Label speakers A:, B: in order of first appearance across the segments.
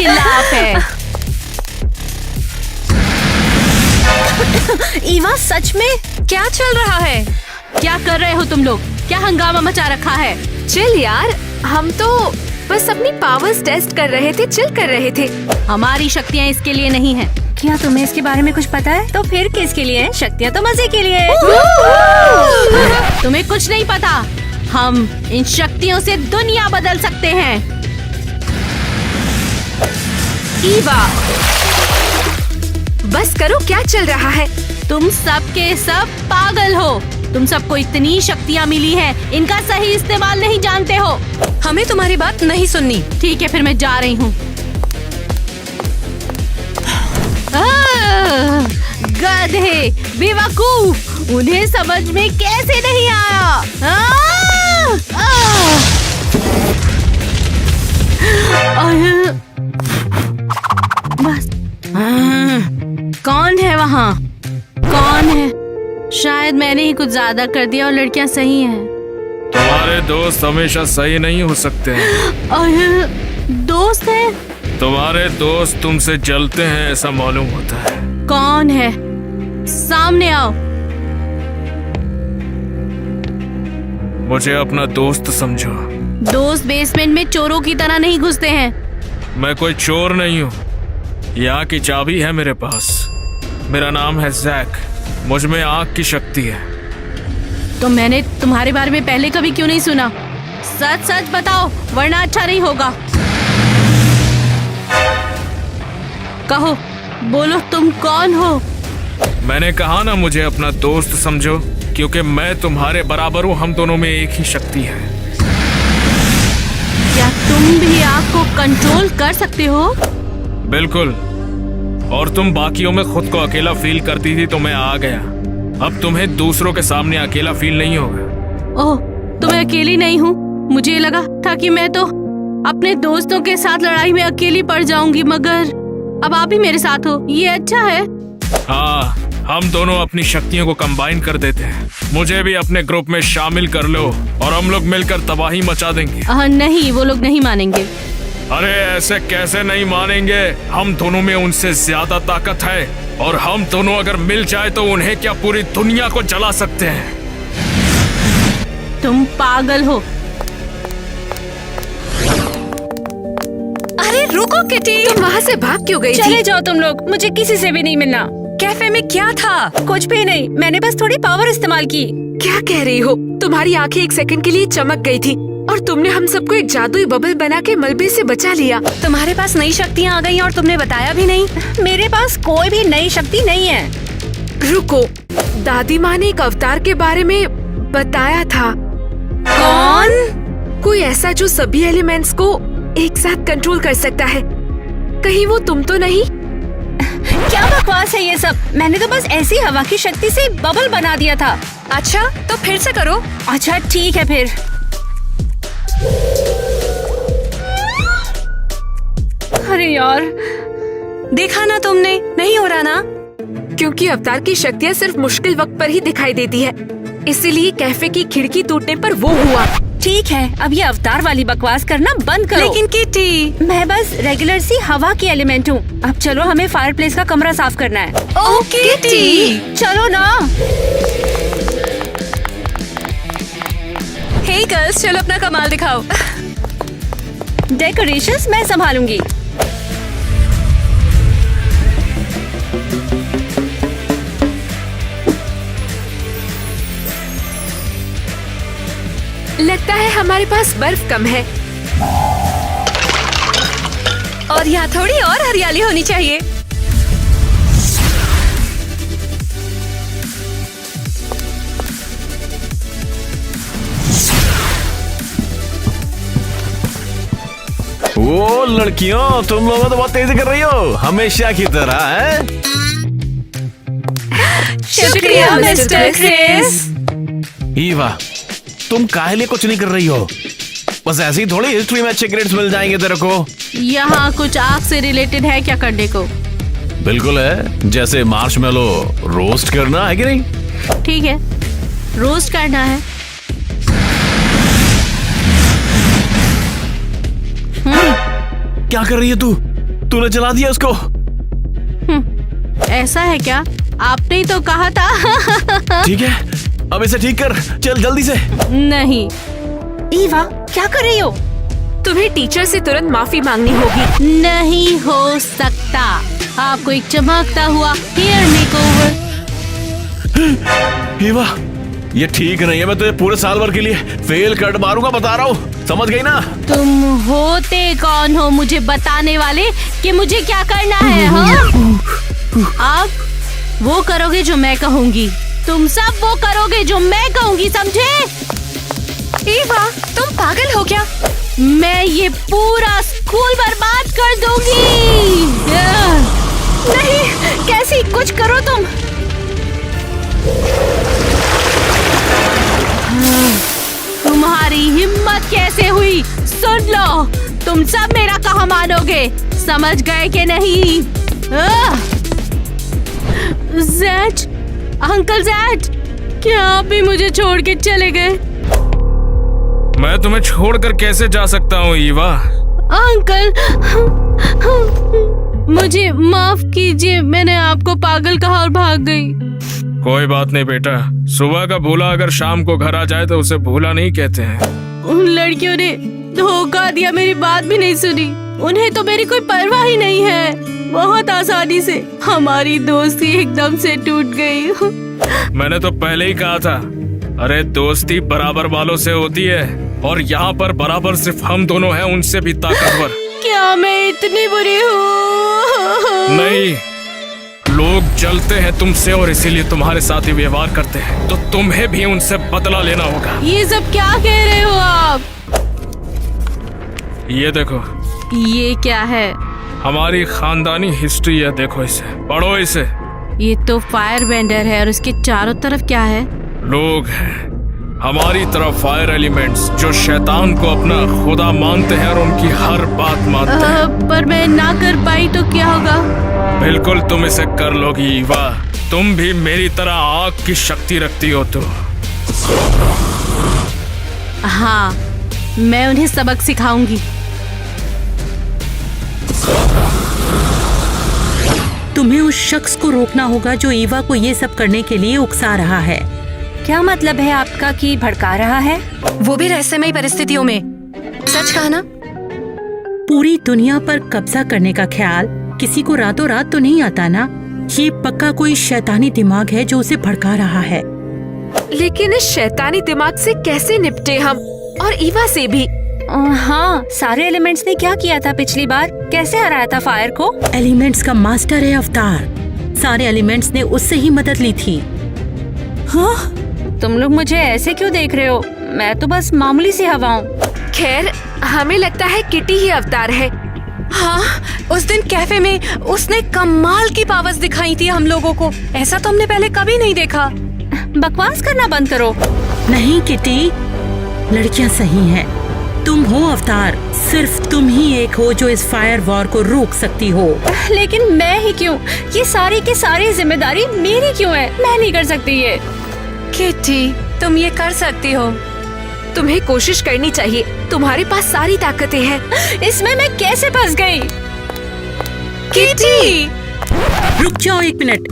A: खिलाफ है।
B: ईवा, सच में
A: क्या चल रहा है? क्या कर रहे हो तुम लोग? क्या हंगामा मचा रखा है?
B: चिल यार, हम तो बस अपनी पावर्स टेस्ट कर रहे थे, चिल कर रहे थे।
A: हमारी शक्तियाँ इसके लिए नहीं है।
B: क्या तुम्हें इसके बारे में कुछ पता है? तो फिर किसके लिए है? शक्तियाँ तो मजे के लिए है।
A: तुम्हें कुछ नहीं पता। हम इन शक्तियों से दुनिया बदल सकते हैं।
B: ईवा, बस करो, क्या चल रहा है?
A: तुम सब के सब पागल हो। तुम सबको इतनी शक्तियाँ मिली हैं, इनका सही इस्तेमाल नहीं जानते हो।
B: हमें तुम्हारी बात नहीं सुननी।
A: ठीक है, फिर मैं जा रही हूँ। गधे, बेवकूफ, उन्हें समझ में कैसे नहीं आया? बस। कौन है वहाँ? कौन है? शायद मैंने ही कुछ ज्यादा कर दिया और लड़कियाँ सही हैं।
C: तुम्हारे दोस्त हमेशा सही नहीं हो सकते हैं।
A: दोस्त है?
C: तुम्हारे दोस्त तुमसे जलते हैं, ऐसा मालूम होता है।
A: कौन है? सामने आओ।
C: मुझे अपना दोस्त समझो।
A: दोस्त बेसमेंट में चोरों की तरह नहीं घुसते हैं।
C: मैं कोई चोर नहीं हूँ। यहाँ की चाबी है मेरे पास। मेरा नाम है जैक। मुझ में आग की शक्ति है।
A: तो मैंने तुम्हारे बारे में पहले कभी क्यों नहीं सुना? सच सच बताओ, वरना अच्छा नहीं होगा। कहो, बोलो, तुम कौन हो?
C: मैंने कहा ना, मुझे अपना दोस्त समझो, क्योंकि मैं तुम्हारे बराबर हूँ। हम दोनों में एक ही शक्ति है।
A: क्या तुम भी आग को कंट्रोल कर सकते हो?
C: बिल्कुल। और तुम बाकियों में खुद को अकेला फील करती थी, तो मैं आ गया। अब तुम्हें दूसरों के सामने अकेला फील नहीं होगा।
A: ओह, तो मैं अकेली नहीं हूँ। मुझे लगा था कि मैं तो अपने दोस्तों के साथ लड़ाई में अकेली पड़ जाऊंगी, मगर अब आप ही मेरे साथ हो। ये अच्छा है।
C: हाँ, हम दोनों अपनी शक्तियों को कंबाइन कर देते हैं। मुझे भी अपने ग्रुप में शामिल कर लो और हम लोग मिलकर तबाही मचा देंगे।
A: नहीं, वो लोग नहीं मानेंगे।
C: अरे ऐसे कैसे नहीं मानेंगे? हम दोनों में उनसे ज्यादा ताकत है और हम दोनों अगर मिल जाए तो उन्हें क्या पूरी दुनिया को जला सकते हैं।
A: तुम पागल हो।
B: अरे रुको किटी, तुम वहाँ से भाग क्यों गई थी?
A: चले जाओ तुम लोग, मुझे किसी से भी नहीं मिलना।
B: कैफे में क्या था?
A: कुछ भी नहीं, मैंने बस थोड़ी पावर इस्तेमाल की।
B: क्या कह रही हो? तुम्हारी आंखें एक सेकंड के लिए चमक गई थी और तुमने हम सबको एक जादुई बबल बना के मलबे से बचा लिया।
A: तुम्हारे पास नई शक्तियाँ आ गई और तुमने बताया भी नहीं। मेरे पास कोई भी नई शक्ति नहीं है।
B: रुको, दादी माँ ने एक अवतार के बारे में बताया था।
A: कौन?
B: कोई ऐसा जो सभी एलिमेंट्स को एक साथ कंट्रोल कर सकता है। कहीं वो तुम तो नहीं?
A: क्या बकवास है ये सब? मैंने तो बस ऐसी हवा की शक्ति से बबल बना दिया था।
B: अच्छा, तो फिर से करो।
A: अच्छा ठीक है फिर। अरे यार, देखा ना तुमने, नहीं हो रहा ना?
B: क्योंकि अवतार की शक्तियाँ सिर्फ मुश्किल वक्त पर ही दिखाई देती है, इसीलिए कैफे की खिड़की टूटने पर वो हुआ।
A: ठीक है, अब ये अवतार वाली बकवास करना बंद करो।
B: लेकिन किटी,
A: मैं बस रेगुलर सी हवा की एलिमेंट हूँ। अब चलो, हमें फायर प्लेस का कमरा साफ करना है।
B: ओके किटी,
A: चलो ना।
B: हे गर्ल्स, चलो अपना कमाल दिखाओ।
A: डेकोरेशंस मैं संभालूंगी।
B: लगता है हमारे पास बर्फ कम है और यहाँ थोड़ी और हरियाली होनी चाहिए।
D: वो लड़कियों, तुम लोग तो बहुत तेजी कर रही हो, हमेशा की तरह है।
B: शुक्रिया मिस्टर क्रिस।
D: ईवा, तुम काहे लिए कुछ नहीं कर रही हो? बस ऐसे ही थोड़ी हिस्ट्री में अच्छे ग्रेड्स मिल जाएंगे तेरे को।
A: यहाँ कुछ आग से रिलेटेड है क्या करने को?
D: बिल्कुल है, जैसे मार्शमेलो रोस्ट करना है कि नहीं?
A: ठीक है, रोस्ट करना है।
D: क्या कर रही है तू? तूने जला दिया उसको।
A: ऐसा है क्या? आपने ही तो कहा था।
D: ठीक है, अब इसे ठीक कर, चल जल्दी से।
A: नहीं।
B: ईवा, क्या कर रही हो? तुम्हें टीचर से तुरंत माफी मांगनी होगी।
A: नहीं हो सकता। आपको एक चमकता हुआ हेयर मेकओवर।
D: ईवा, ये ठीक नहीं है। मैं तुझे पूरे साल भर के लिए फेल कर मारूंगा, बता रहा हूँ, समझ गई ना?
A: तुम होते कौन हो मुझे बताने वाले कि मुझे क्या करना है? हाँ? आप वो करोगे जो मैं कहूँगी। तुम सब वो करोगे जो मैं कहूँगी, समझे?
B: ईवा, तुम पागल हो क्या?
A: मैं ये पूरा स्कूल बर्बाद कर दूंगी।
B: नहीं, कैसी? कुछ करो तुम।
A: तुम्हारी हिम्मत कैसे हुई? सुन लो, तुम सब मेरा कहा मानोगे, समझ गए कि नहीं? ज़ैड, अंकल ज़ैड, क्या आप भी मुझे छोड़ के चले गए?
C: मैं तुम्हें छोड़कर कैसे जा सकता हूँ ईवा?
A: अंकल, मुझे माफ कीजिए, मैंने आपको पागल कहा और भाग गई।
C: कोई बात नहीं बेटा, सुबह का भूला अगर शाम को घर आ जाए तो उसे भूला नहीं कहते हैं।
A: उन लड़कियों ने धोखा दिया, मेरी बात भी नहीं सुनी। उन्हें तो मेरी कोई परवाह ही नहीं है। बहुत आसानी से हमारी दोस्ती एकदम से टूट गई।
C: मैंने तो पहले ही कहा था, अरे दोस्ती बराबर वालों से होती है, और यहाँ पर बराबर सिर्फ हम दोनों हैं उनसे भी ताकतवर।
A: क्या मैं इतनी बुरी हूँ?
C: नहीं, लोग जलते हैं तुमसे और इसीलिए तुम्हारे साथ ही व्यवहार करते हैं, तो तुम्हें भी उनसे बदला लेना होगा।
A: ये सब क्या कह रहे हो आप?
C: ये देखो,
A: ये क्या है?
C: हमारी खानदानी हिस्ट्री है, देखो इसे, पढ़ो इसे।
A: ये तो फायर बेंडर है और उसके चारों तरफ क्या है?
C: लोग हैं हमारी तरफ, फायर एलिमेंट्स जो शैतान को अपना खुदा मानते हैं और उनकी हर बात मानते हैं।
A: पर मैं ना कर पाई तो क्या होगा?
C: बिल्कुल तुम इसे कर लोगी ईवा, तुम भी मेरी तरह आग की शक्ति रखती हो तो।
A: हाँ, मैं उन्हें सबक सिखाऊंगी।
E: तुम्हें उस शख्स को रोकना होगा जो ईवा को ये सब करने के लिए उकसा रहा है।
F: क्या मतलब है आपका कि भड़का रहा है? वो भी रहस्यमयी परिस्थितियों में। सच कहा ना?
E: पूरी दुनिया पर कब्जा करने का ख्याल किसी को रातों रात तो नहीं आता ना। ये पक्का कोई शैतानी दिमाग है जो उसे भड़का रहा है।
B: लेकिन इस शैतानी दिमाग से कैसे निपटे हम, और ईवा से भी?
F: हाँ, सारे एलिमेंट्स ने क्या किया था पिछली बार? कैसे हराया था फायर को?
E: एलिमेंट्स का मास्टर है अवतार। सारे एलिमेंट्स ने उससे ही मदद ली थी।
F: हाँ? तुम लोग मुझे ऐसे क्यों देख रहे हो? मैं तो बस मामूली सी हवा हूँ।
B: खैर, हमें लगता है किटी ही अवतार है।
F: हाँ, उस दिन कैफे में उसने कमाल की पावर्स दिखाई थी हम लोगों को। ऐसा तो हमने पहले कभी नहीं देखा। बकवास करना बंद करो।
E: नहीं किटी, लड़कियां सही हैं। तुम हो अवतार, सिर्फ तुम ही एक हो जो इस फायर वॉर को रोक सकती हो।
F: लेकिन मैं ही क्यों? ये सारी की सारी जिम्मेदारी मेरी क्यों है? मैं नहीं कर सकती ये। किटी, तुम ये कर सकती हो।
B: तुम्हें कोशिश करनी चाहिए, तुम्हारे पास सारी ताकतें हैं।
F: इसमें मैं कैसे फंस गई? किटी!
E: रुक जाओ एक मिनट।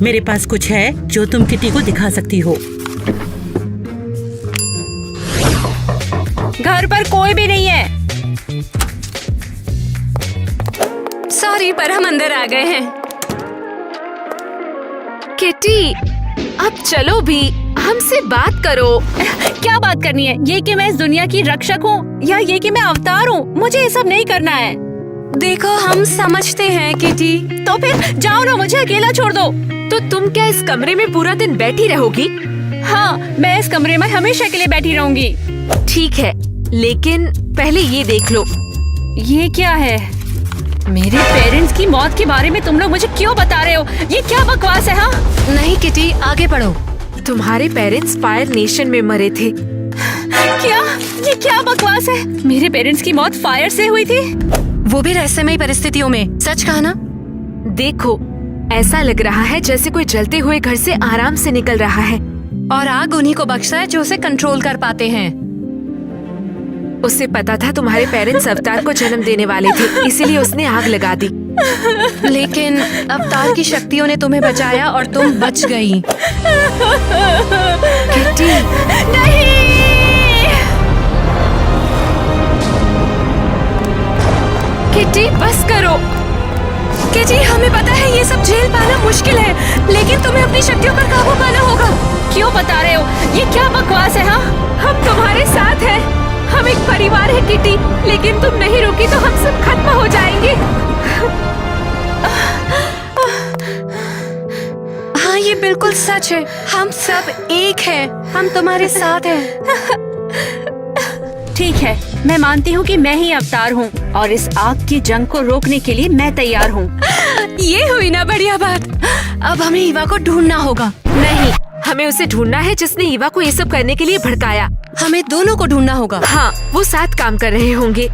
E: मेरे पास कुछ है जो तुम किटी को दिखा सकती हो।
F: घर पर कोई भी नहीं है। सॉरी, पर हम अंदर आ गए हैं।
B: किटी, अब चलो भी, हमसे बात करो।
F: क्या बात करनी है? ये कि मैं इस दुनिया की रक्षक हूँ या ये कि मैं अवतार हूँ? मुझे ये सब नहीं करना है। देखो, हम समझते हैं किटी। तो फिर जाओ ना, मुझे अकेला छोड़ दो।
B: तो तुम क्या इस कमरे में पूरा दिन बैठी रहोगी?
F: हाँ, मैं इस कमरे में हमेशा के लिए बैठी रहूंगी।
B: ठीक है, लेकिन पहले ये देख लो।
F: ये क्या है? मेरे पेरेंट्स की मौत के बारे में तुम लोग मुझे क्यों बता रहे हो? ये क्या बकवास है? हाँ
B: नहीं किटी, आगे बढ़ो। तुम्हारे पेरेंट्स फायर नेशन में मरे थे।
F: क्या? ये क्या बकवास है? मेरे पेरेंट्स की मौत फायर से हुई थी?
G: वो भी रहस्यमयी परिस्थितियों में। सच कहा ना?
B: देखो, ऐसा लग रहा है जैसे कोई जलते हुए घर से आराम से निकल रहा है।
G: और आग उन्हीं को बख्शता है जो उसे कंट्रोल कर पाते हैं।
B: उसे पता था तुम्हारे पेरेंट्स अवतार को जन्म देने वाले थे, इसीलिए उसने आग लगा दी।
G: लेकिन अवतार की शक्तियों ने तुम्हें बचाया और तुम बच गई।
B: किट्टी, किट्टी बस करो।
F: किटी, हमें पता है ये सब झेल पाना मुश्किल है, लेकिन तुम्हें अपनी शक्तियों पर काबू पाना होगा। क्यों बता रहे हो? ये क्या बकवास है? हाँ,
B: हम तुम्हारे साथ हैं। हम एक परिवार है किट्टी, लेकिन तुम नहीं रुकी तो हम सब खत्म हो जाएंगे।
G: हाँ, ये बिल्कुल सच है। हम सब एक हैं। हम तुम्हारे साथ हैं।
F: ठीक है, मैं मानती हूँ कि मैं ही अवतार हूँ और इस आग की जंग को रोकने के लिए मैं तैयार हूँ।
G: ये हुई ना बढ़िया बात। अब हमें ईवा को ढूंढना होगा।
B: नहीं, हमें उसे ढूंढना है जिसने ईवा को ये सब करने के लिए भड़काया।
G: हमें दोनों को ढूंढना होगा।
B: हाँ, वो साथ काम कर रहे होंगे।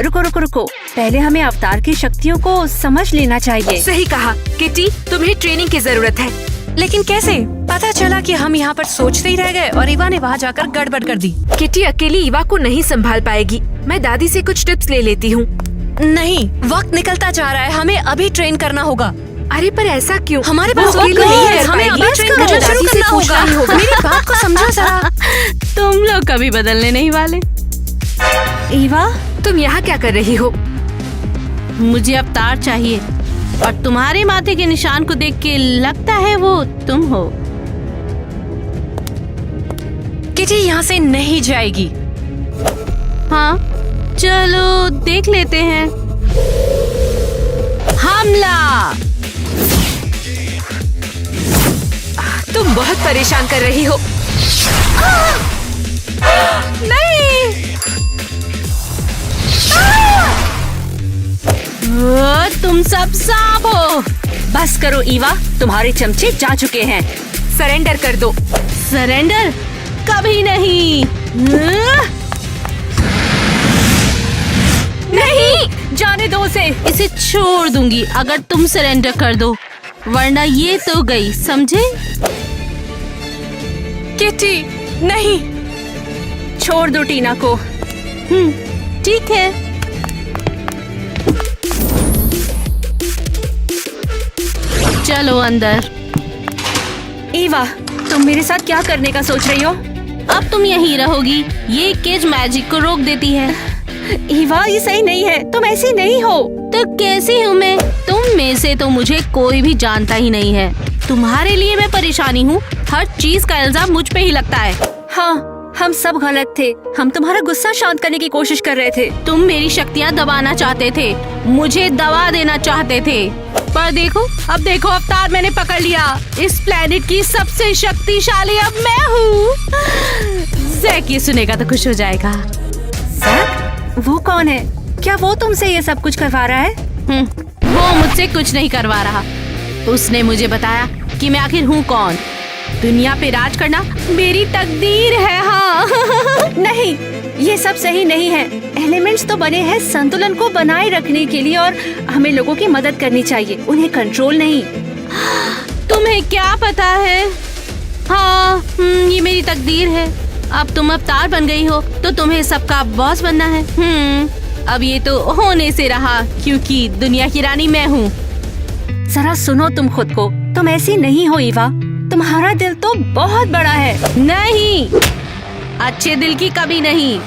F: रुको रुको रुको, पहले हमें अवतार की शक्तियों को समझ लेना चाहिए।
B: सही कहा किट्टी, तुम्हें ट्रेनिंग की जरूरत है।
G: लेकिन कैसे? पता चला कि हम यहाँ पर सोचते ही रह गए और ईवा ने वहाँ जाकर गड़बड़ कर दी।
B: किट्टी अकेली ईवा को नहीं संभाल पाएगी। मैं दादी से कुछ टिप्स ले लेती हूँ।
G: नहीं, वक्त निकलता जा रहा है। हमें अभी ट्रेन करना होगा।
B: अरे पर ऐसा क्यों?
G: हमारे
B: वो
G: पास वक्त
B: अकेले
G: नहीं
B: कर
G: है। हमें
B: पाएगी।
G: अभी ट्रेन करना
B: दादी
G: शुरू
B: से
G: करना
B: पूछना ही
G: होगा। मेरी बात को समझो जरा।
A: तुम लोग कभी बदलने नहीं वाले।
F: ईवा,
B: तुम यहाँ क्या कर रही हो?
A: मुझे अवतार चाहिए और तुम्हारे माथे के निशान को देख के लगता है वो तुम हो।
G: किटी यहाँ से नहीं जाएगी।
A: हाँ, चलो देख लेते हैं। हमला!
B: तुम बहुत परेशान कर रही हो।
A: तुम सब सांप हो।
F: बस करो ईवा, तुम्हारे चमचे जा चुके हैं।
B: सरेंडर कर दो।
A: सरेंडर कभी नहीं।
F: नहीं, जाने दो उसे।
A: इसे छोड़ दूंगी अगर तुम सरेंडर कर दो, वरना ये तो गई, समझे?
G: किटी, नहीं।
F: छोड़ दो टीना को।
A: ठीक है। चलो अंदर।
F: ईवा, तुम मेरे साथ क्या करने का सोच रही हो?
A: अब तुम यहीं रहोगी। ये केज मैजिक को रोक देती है।
F: ईवा, ये सही नहीं है। तुम ऐसी नहीं हो।
A: तो कैसी हूँ मैं? तुम में से तो मुझे कोई भी जानता ही नहीं है। तुम्हारे लिए मैं परेशानी हूँ। हर चीज का इल्जाम मुझ पे ही लगता है।
F: हाँ, हम सब गलत थे। हम तुम्हारा गुस्सा शांत करने की कोशिश कर रहे थे।
A: तुम मेरी शक्तियाँ दबाना चाहते थे, मुझे दबा देना चाहते थे। पर देखो, अब देखो अवतार मैंने पकड़ लिया। इस प्लेनेट की सबसे शक्तिशाली अब मैं हूँ। जैक ये सुनेगा तो खुश हो जाएगा।
F: जैक? वो कौन है? क्या वो तुमसे ये सब कुछ करवा रहा है?
A: वो मुझसे कुछ नहीं करवा रहा। उसने मुझे बताया कि मैं आखिर हूँ कौन। दुनिया पे राज करना मेरी तकदीर है। हाँ।
F: नहीं, ये सब सही नहीं है। एलिमेंट्स तो बने हैं संतुलन को बनाए रखने के लिए और हमें लोगों की मदद करनी चाहिए, उन्हें कंट्रोल नहीं।
A: तुम्हें क्या पता है? हाँ, ये मेरी तकदीर है। अब तुम अवतार बन गई हो तो तुम्हें सबका बॉस बनना है। अब ये तो होने से रहा, क्योंकि दुनिया की रानी मैं हूँ।
F: जरा सुनो तुम खुद को। तुम ऐसी नहीं हो ईवा। तुम्हारा दिल तो बहुत बड़ा है।
A: नहीं, अच्छे दिल की कभी नहीं।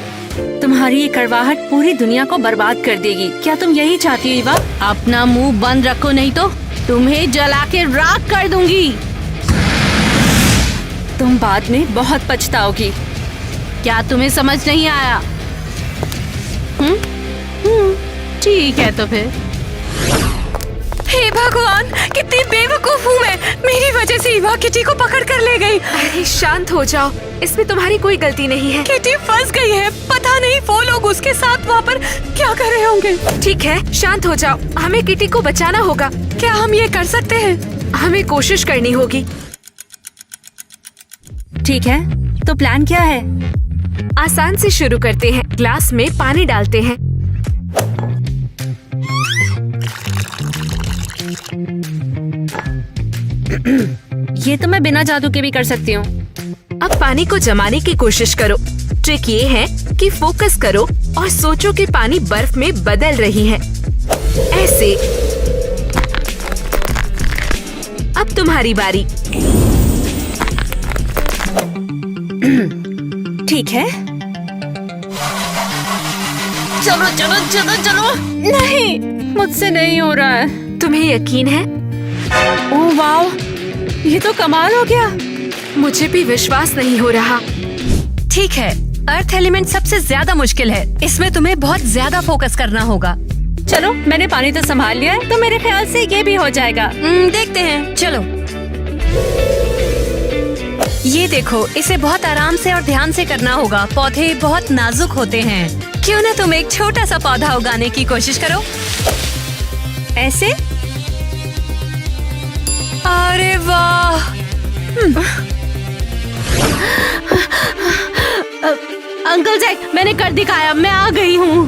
F: तुम्हारी ये कड़वाहट पूरी दुनिया को बर्बाद कर देगी। क्या तुम यही चाहती हो ईवा?
A: अपना मुंह बंद रखो, नहीं तो तुम्हें जला के राख कर दूंगी।
F: तुम बाद में बहुत पछताओगी।
A: क्या तुम्हें समझ नहीं आया? ठीक है तो फिर।
G: हे भगवान, कितनी बेवकूफ हूँ मैं। मेरी वजह से ईवा किटी को पकड़ कर ले गई।
B: अरे शांत हो जाओ, इसमें तुम्हारी कोई गलती नहीं है।
G: किटी फंस गई है। पता नहीं वो लोग उसके साथ वहाँ पर क्या कर रहे होंगे।
B: ठीक है, शांत हो जाओ। हमें किटी को बचाना होगा।
G: क्या हम ये कर सकते हैं?
B: हमें कोशिश करनी होगी।
F: ठीक है, तो प्लान क्या है?
B: आसान से शुरू करते हैं। ग्लास में पानी डालते हैं।
F: ये तो मैं बिना जादू के भी कर सकती हूँ।
B: अब पानी को जमाने की कोशिश करो। ट्रिक ये है कि फोकस करो और सोचो कि पानी बर्फ में बदल रही है, ऐसे। अब तुम्हारी बारी।
F: ठीक है, चलो चलो चलो चलो। नहीं, मुझसे नहीं हो रहा है।
B: तुम्हें यकीन है?
F: ओह वाओ, ये तो कमाल हो गया।
B: मुझे भी विश्वास नहीं हो रहा।
F: ठीक है, अर्थ एलिमेंट सबसे ज्यादा मुश्किल है। इसमें तुम्हें बहुत ज्यादा फोकस करना होगा। चलो, मैंने पानी तो संभाल लिया है, तो मेरे ख्याल से ये भी हो जाएगा। देखते हैं, चलो। ये देखो, इसे बहुत आराम से और ध्यान से करना होगा। पौधे बहुत नाजुक होते हैं। क्यों ना तुम एक छोटा सा पौधा उगाने की कोशिश करो, ऐसे। अरे वाह!
A: अंकल जैक, मैंने कर दिखाया, मैं आ गई हूँ।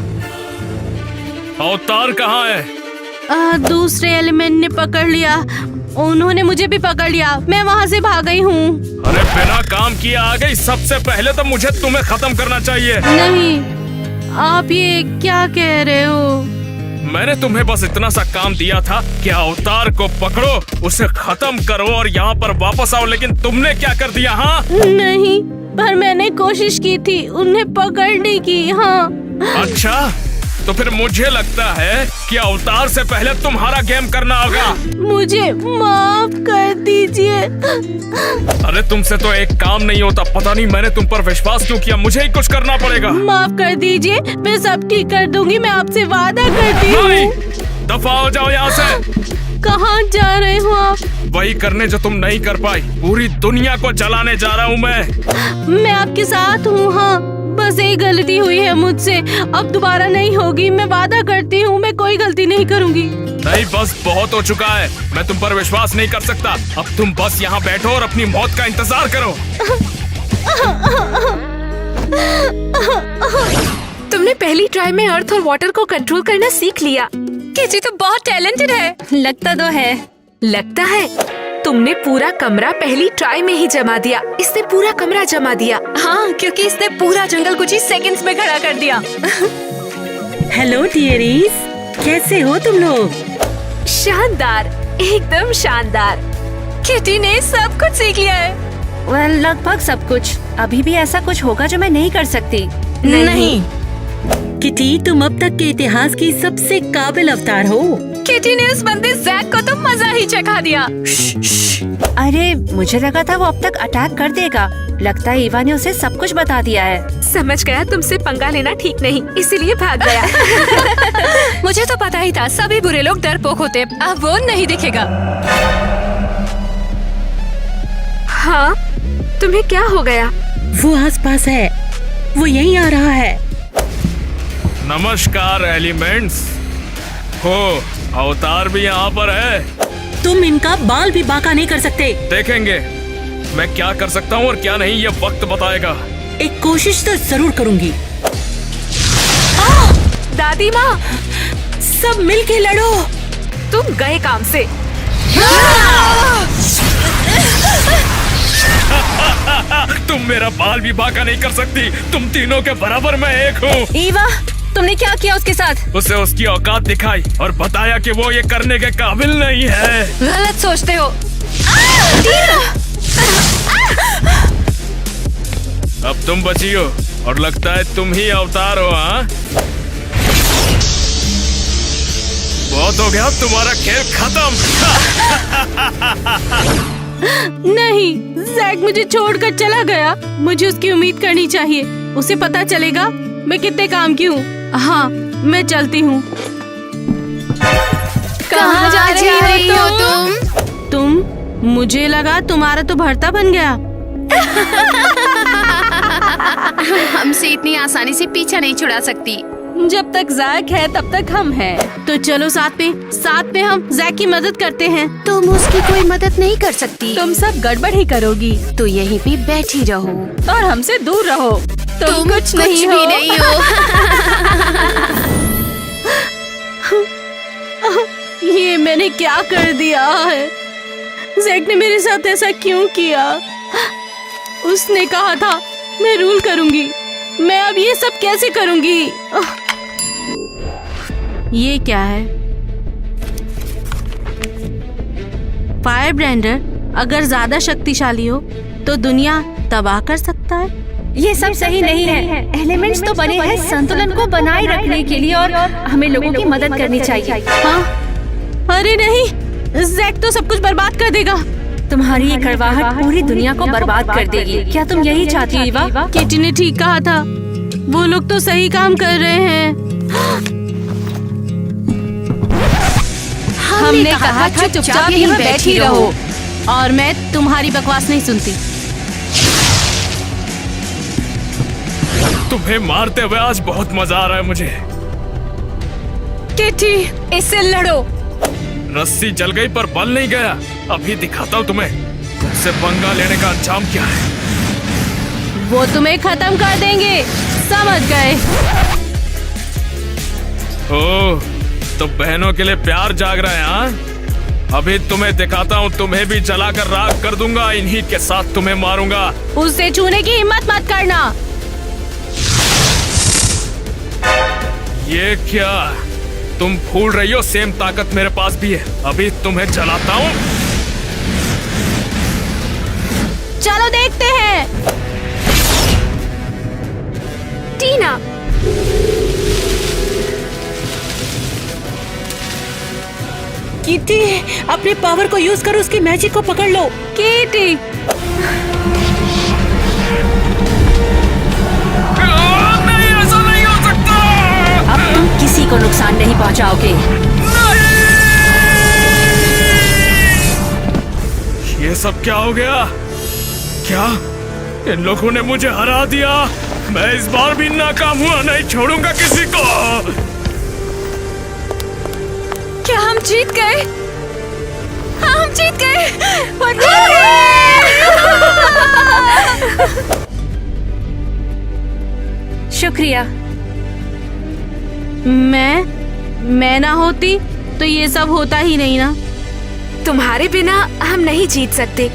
C: अवतार कहाँ है?
A: दूसरे एलिमेंट ने पकड़ लिया। उन्होंने मुझे भी पकड़ लिया। मैं वहाँ से भाग गई हूँ।
C: अरे बिना काम किए आ गई। सबसे पहले तो मुझे तुम्हें खत्म करना चाहिए।
A: नहीं, आप ये क्या कह रहे हो?
C: मैंने तुम्हें बस इतना सा काम दिया था कि अवतार को पकड़ो, उसे खत्म करो और यहाँ पर वापस आओ, लेकिन तुमने क्या कर दिया? हाँ
A: नहीं, पर मैंने कोशिश की थी उन्हें पकड़ने की। हाँ।
C: अच्छा, तो फिर मुझे लगता है कि अवतार से पहले तुम्हारा गेम करना होगा।
A: मुझे माफ कर दीजिए।
C: अरे तुमसे तो एक काम नहीं होता। पता नहीं मैंने तुम पर विश्वास क्यों किया। मुझे ही कुछ करना पड़ेगा।
A: माफ कर दीजिए, मैं सब ठीक कर दूंगी। मैं आपसे वादा करती
C: नहीं,
A: हूँ।
C: दफा हो जाओ यहाँ से।
A: कहाँ जा रहे हो आप?
C: वही करने जो तुम नहीं कर पाई। पूरी दुनिया को जलाने जा रहा हूँ
A: मैं आपके साथ हूँ। हाँ, बस एक गलती हुई है मुझसे, अब दोबारा नहीं होगी। मैं वादा करती हूँ, मैं कोई गलती नहीं करूँगी।
C: नहीं, बस बहुत हो चुका है। मैं तुम पर विश्वास नहीं कर सकता। अब तुम बस यहाँ बैठो और अपनी मौत का इंतजार करो।
B: तुमने पहली ट्राई में अर्थ और वाटर को कंट्रोल करना सीख लिया।
F: किटी तो बहुत टैलेंटेड है। लगता तो है।
B: लगता है तुमने पूरा कमरा पहली ट्राई में ही जमा दिया। इसने पूरा कमरा जमा दिया।
F: हाँ, क्योंकि इसने पूरा जंगल कुछ ही सेकंड्स में खड़ा कर दिया।
E: हेलो डियरीज, कैसे हो तुम लोग?
B: शानदार, एकदम शानदार।
F: किटी ने सब कुछ सीख लिया है। लगभग सब कुछ। अभी भी ऐसा कुछ होगा जो मैं नहीं कर सकती।
B: नहीं।
E: किटी, तुम अब तक के इतिहास की सबसे काबिल अवतार हो।
F: किटी ने उस बंदे जैक को तो मजा ही चखा दिया। अरे, मुझे लगा था वो अब तक अटैक कर देगा। लगता है ईवा ने उसे सब कुछ बता दिया है।
B: समझ गया तुमसे पंगा लेना ठीक नहीं, इसीलिए भाग गया।
F: मुझे तो पता ही था सभी बुरे लोग डरपोक होते। अब वो नहीं दिखेगा।
B: हाँ, तुम्हें क्या हो गया?
E: वो आसपास है, वो यहीं आ रहा है।
C: नमस्कार एलिमेंट्स। हो, अवतार भी यहाँ पर है।
E: तुम इनका बाल भी बांका नहीं कर सकते।
C: देखेंगे मैं क्या कर सकता हूँ और क्या नहीं, ये वक्त बताएगा।
E: एक कोशिश तो जरूर करूंगी।
B: दादी माँ,
E: सब मिलके लड़ो।
B: तुम गए काम से।
C: तुम मेरा बाल भी बांका नहीं कर सकती। तुम तीनों के बराबर मैं एक हूँ।
F: ईवा, तुमने क्या किया उसके साथ?
C: उसे उसकी औकात दिखाई और बताया कि वो ये करने के काबिल नहीं है।
F: गलत सोचते हो।
C: अब तुम बची हो और लगता है तुम ही अवतार हो। हाँ, बहुत हो गया, तुम्हारा खेल खत्म।
A: नहीं, जैक मुझे छोड़कर चला गया। मुझे उसकी उम्मीद करनी चाहिए। उसे पता चलेगा मैं कितने काम की हूँ। हाँ, मैं चलती हूँ।
F: कहाँ जा रही हो
A: तुम? मुझे लगा तुम्हारा तो भरता बन गया।
G: हमसे इतनी आसानी से पीछा नहीं छुड़ा सकती।
F: जब तक जैक है तब तक हम हैं।
A: तो चलो साथ में हम जैक की मदद करते हैं।
G: तुम उसकी कोई मदद नहीं कर सकती।
F: तुम सब गड़बड़ ही करोगी।
G: तो यहीं पे बैठी रहो
F: और हमसे दूर रहो।
G: तुम कुछ भी नहीं हो।
A: ये मैंने क्या कर दिया है? जैक ने मेरे साथ ऐसा क्यों किया? उसने कहा था मैं रूल करूंगी। मैं अब ये सब कैसे करूंगी? ये क्या है? फायर ब्रेंडर अगर ज्यादा शक्तिशाली हो तो दुनिया तबाह कर सकता है।
F: ये सब सही नहीं है। एलिमेंट्स तो बने हैं संतुलन को बनाए रखने के लिए और हमें लोगों की मदद करनी चाहिए।
A: हाँ? अरे नहीं, जैक तो सब कुछ बर्बाद कर देगा।
F: तुम्हारी ये कड़वाहट पूरी दुनिया को बर्बाद कर देगी। क्या तुम यही चाहती हो ईवा?
A: केटी ने ठीक कहा था, वो लोग तो सही काम कर रहे हैं। हमने कहा था चुपचाप यहीं बैठी रहो और मैं तुम्हारी बकवास नहीं सुनती।
C: तुम्हें मारते हुए आज बहुत मजा आ रहा है मुझे।
F: केटी, इससे लड़ो।
C: रस्सी जल गई पर बल नहीं गया। अभी दिखाता हूँ तुम्हें तुमसे पंगा लेने का अंजाम क्या है।
A: वो तुम्हें खत्म कर देंगे, समझ गए?
C: ओह, तो बहनों के लिए प्यार जाग रहा है हाँ? अभी तुम्हें दिखाता हूँ, तुम्हें भी जलाकर राख कर दूंगा। इन्हीं के साथ तुम्हें मारूंगा।
A: उससे छूने की हिम्मत मत करना।
C: ये क्या? तुम भूल रही हो सेम ताकत मेरे पास भी है। अभी तुम्हें जलाता हूँ।
A: चलो देखते हैं।
B: टीना,
E: किटी, अपने पावर को यूज करो, उसकी मैजिक को पकड़ लो।
A: केटी,
C: नहीं, ऐसा नहीं हो सकता।
F: अब तुम किसी को नुकसान नहीं पहुंचाओगे।
C: ये सब क्या हो गया? क्या इन लोगों ने मुझे हरा दिया? मैं इस बार भी नाकाम हुआ नहीं छोड़ूंगा किसी को।
G: क्या हम जीत गए? हाँ, हम जीत गए।
F: शुक्रिया।
A: मैं ना होती तो ये सब होता ही नहीं ना।
B: तुम्हारे बिना हम नहीं जीत सकते।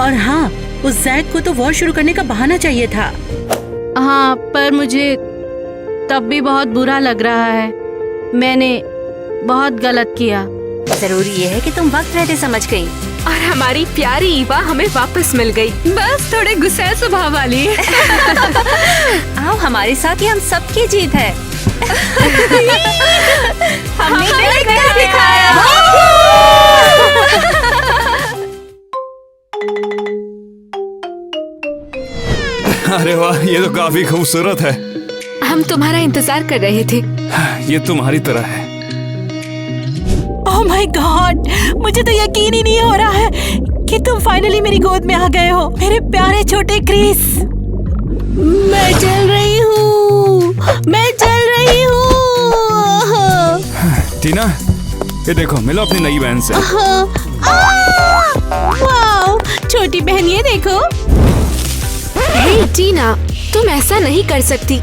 E: और हाँ, उस जैक को तो वॉर शुरू करने का बहाना चाहिए था।
A: हाँ, पर मुझे तब भी बहुत बुरा लग रहा है। मैंने बहुत गलत किया।
F: जरूरी ये है कि तुम वक्त रहते समझ गई।
B: और हमारी प्यारी ईवा हमें वापस मिल गई।
G: बस थोड़े गुस्सैल स्वभाव वाली।
F: आओ हमारे साथ, ही हम सबकी जीत है। हमने दिखाया।
H: अरे वाह, ये तो काफी खूबसूरत है।
B: हम तुम्हारा इंतजार कर रहे थे।
H: ये तुम्हारी तरह है।
E: ओह माय गॉड, मुझे तो यकीन ही नहीं हो रहा है कि तुम फाइनली मेरी गोद में आ गए हो, मेरे प्यारे छोटे क्रिस।
A: मैं जल रही हूँ, मैं जल रही हूँ।
H: टीना, ये देखो, मिलो अपनी नई बहन से।
A: वाओ, छोटी बहन ये देखो।
B: हे टीना, तुम ऐसा नहीं कर सकती।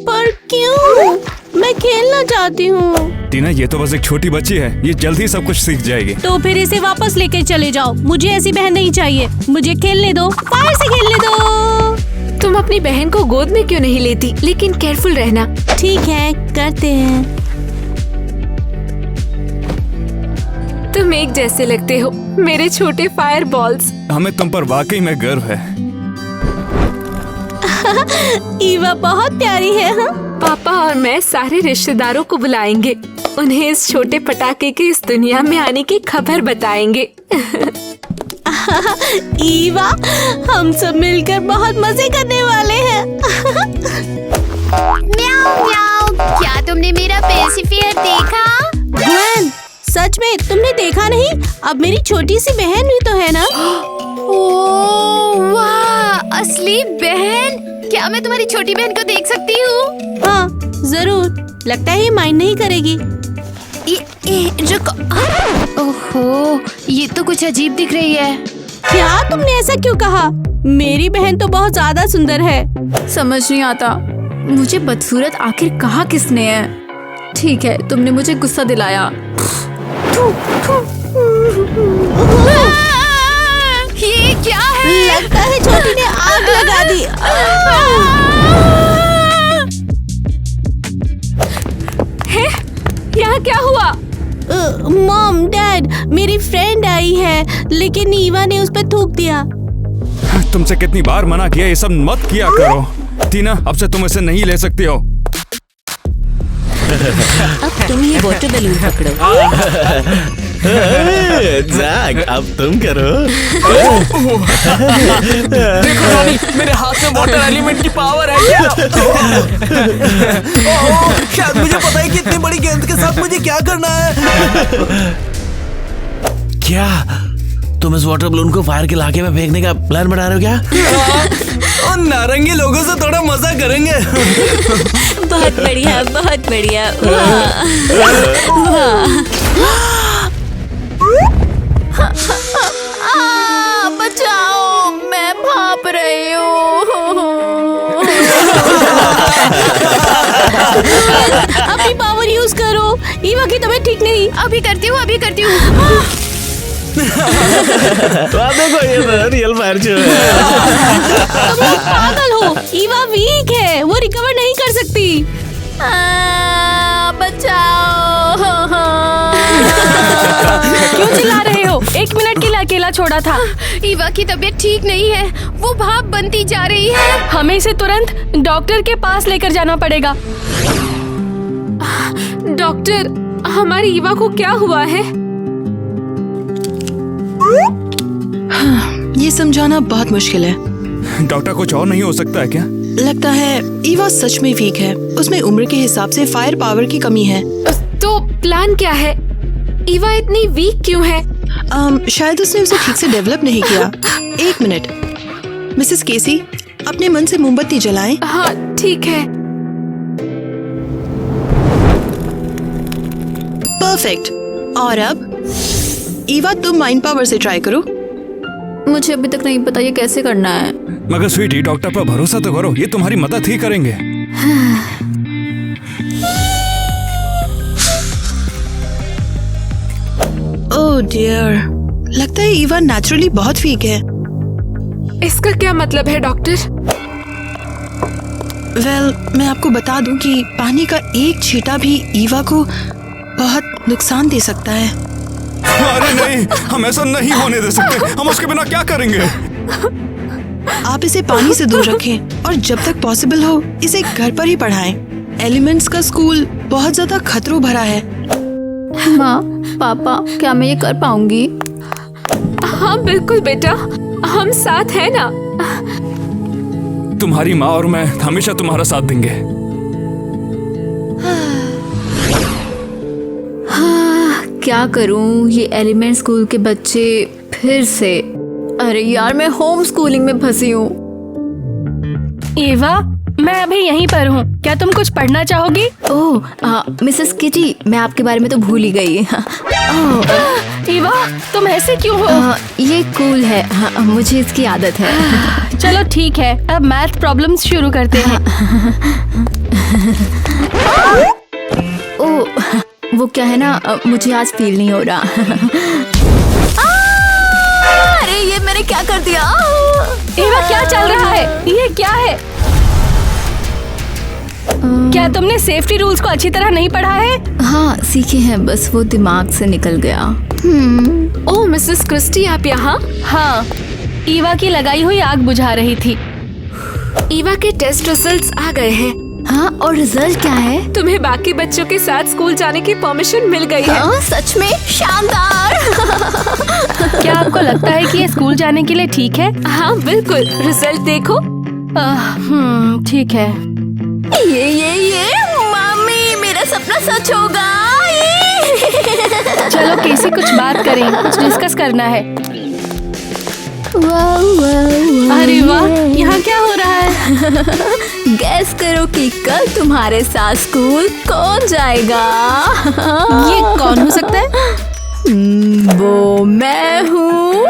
A: पर क्यों? मैं खेलना चाहती हूँ।
H: टीना, ये तो बस एक छोटी बच्ची है, ये जल्द ही सब कुछ सीख जाएगी।
A: तो फिर इसे वापस लेके चले जाओ। मुझे ऐसी बहन नहीं चाहिए। मुझे खेलने दो, फायर से खेलने दो।
B: तुम अपनी बहन को गोद में क्यों नहीं लेती? लेकिन केयरफुल रहना।
A: ठीक है, करते हैं।
B: तुम एक जैसे लगते हो, मेरे छोटे फायर बॉल्स।
H: हमें तुम पर वाकई में गर्व है।
A: ईवा बहुत प्यारी है। हाँ?
B: पापा और मैं सारे रिश्तेदारों को बुलाएंगे। उन्हें इस छोटे पटाखे के इस दुनिया में आने की खबर बताएंगे।
A: ईवा, हम सब मिलकर बहुत मजे करने वाले हैं।
I: म्याऊ म्याऊ, क्या तुमने मेरा पेसिफियर देखा?
A: गwen, सच में तुमने देखा नहीं? अब मेरी छोटी सी बहन भी तो है ना।
I: ओह वाह, असली बहन। क्या मैं तुम्हारी छोटी बहन को देख सकती हूँ?
A: हाँ, जरूर। लगता है ये माइंड नहीं करेगी।
I: रुको। ओहो, ये तो कुछ अजीब दिख रही है।
A: क्या तुमने ऐसा क्यों कहा? मेरी बहन तो बहुत ज्यादा सुंदर है।
G: समझ नहीं आता, मुझे बदसूरत आखिर कहा किसने है? ठीक है, तुमने मुझे गुस्सा दिलाया।
I: ये क्या है?
A: लगता है छोटी ने आग लगा दी।
F: यहाँ क्या हुआ?
A: मॉम, डैड, मेरी फ्रेंड आई है लेकिन ईवा ने उस पर थूक दिया।
H: तुमसे कितनी बार मना किया ये सब मत किया करो। टीना, अब से तुम इसे नहीं ले सकती हो।
A: अब तुम ये वाटर बैलून पकड़ो।
D: जैक, अब तुम करो।
C: देखो जॉनी, मेरे हाथ में वाटर एलिमेंट की पावर है क्या?
J: शायद मुझे पता है कि इतनी बड़ी गेंद के साथ मुझे क्या करना है।
D: क्या तुम इस वाटर बलून को फायर के इलाके में फेंकने का प्लान बना रहे हो क्या?
J: और नारंगी लोगों से थोड़ा मजा करेंगे।
F: बहुत बढ़िया, बहुत बढ़िया। वाह,
I: बचाओ, मैं भाप रही हूँ।
A: अपनी पावर यूज करो। ईवा की तबीयत ठीक नहीं।
I: अभी करती हूँ, अभी करती हूँ।
D: देखो ये तो रियल फायर शो है।
A: तुम लोग पागल हो। ईवा वीक है, वो रिकवर नहीं कर सकती।
I: बचाओ।
F: क्यों चिल्ला रहे हो? 1 मिनट के लिए अकेला छोड़ा था।
I: ईवा की तबीयत ठीक नहीं है, वो भाप बनती जा रही है।
F: हमें इसे तुरंत डॉक्टर के पास लेकर जाना पड़ेगा। डॉक्टर, हमारी ईवा को क्या हुआ है?
K: ये समझाना बहुत मुश्किल है।
H: डॉक्टर, कुछ और नहीं हो सकता है क्या?
K: लगता है ईवा सच में वीक है। उसमें उम्र के हिसाब से फायर पावर की कमी है।
F: तो प्लान क्या है? ईवा इतनी वीक क्यों है?
K: शायद उसने उसे ठीक से डेवलप नहीं किया। 1 मिनट, मिसेस केसी, अपने मन से मोमबत्ती जलाएं।
F: हाँ, ठीक है।
K: परफेक्ट। और अब ईवा, तुम माइंड पावर से ट्राई करो।
I: मुझे अभी तक नहीं पता ये कैसे करना है।
H: मगर स्वीटी, डॉक्टर पर भरोसा तो करो, ये तुम्हारी मदद ही करेंगे।
K: ओह डियर, लगता है ईवा नेचुरली बहुत वीक है।
F: इसका क्या मतलब है डॉक्टर?
K: वेल, मैं आपको बता दूं कि पानी का एक छींटा भी ईवा को बहुत नुकसान दे सकता है।
H: अरे नहीं, हम ऐसा नहीं होने दे सकते। हम उसके बिना क्या करेंगे?
K: आप इसे पानी से दूर रखें और जब तक पॉसिबल हो इसे घर पर ही पढ़ाएं। एलिमेंट्स का स्कूल बहुत ज्यादा खतरों भरा है।
I: माँ, पापा, क्या मैं ये कर पाऊंगी?
F: हाँ बिल्कुल बेटा, हम साथ हैं ना।
H: तुम्हारी माँ और मैं हमेशा तुम्हारा साथ देंगे।
I: क्या करूं? ये एलिमेंट स्कूल के बच्चे फिर से। अरे यार, मैं होम स्कूलिंग में फंसी हूँ।
F: ईवा, मैं अभी यहीं पर हूँ। क्या तुम कुछ पढ़ना चाहोगी?
I: ओह, मिसेस किटी, मैं आपके बारे में तो भूल ही गई।
F: ईवा, तुम ऐसे क्यों हो?
I: ये कूल है। हाँ, मुझे इसकी आदत है।
F: चलो ठीक है, अब मैथ प्रॉब्लम्स शुरू करते हैं।
I: ओह, वो क्या है ना, मुझे आज फील नहीं हो रहा। अरे ये मैंने क्या कर दिया?
F: ईवा, क्या चल रहा है? ये क्या है? क्या तुमने सेफ्टी रूल्स को अच्छी तरह नहीं पढ़ा है?
I: हाँ, सीखे हैं, बस वो दिमाग से निकल गया।
F: ओह मिसेस क्रिस्टी, आप यहाँ? हाँ, ईवा की लगाई हुई आग बुझा रही थी। ईवा के टेस्ट रिजल्ट्स आ गए हैं।
I: हाँ, और रिजल्ट क्या है?
F: तुम्हें बाकी बच्चों के साथ स्कूल जाने की परमिशन मिल गई है।
I: हाँ, सच में शानदार।
F: क्या आपको लगता है कि ये स्कूल जाने के लिए ठीक है? हाँ बिल्कुल, रिजल्ट देखो। ठीक है।
I: ये मम्मी, मेरा सपना सच होगा।
F: चलो केसी, कुछ बात करें, कुछ डिस्कस करना है। अरे वाह, यहाँ क्या हो रहा है?
I: गैस करो कि कल तुम्हारे साथ स्कूल कौन जाएगा?
F: ये कौन हो सकता है?
I: वो मैं हूँ।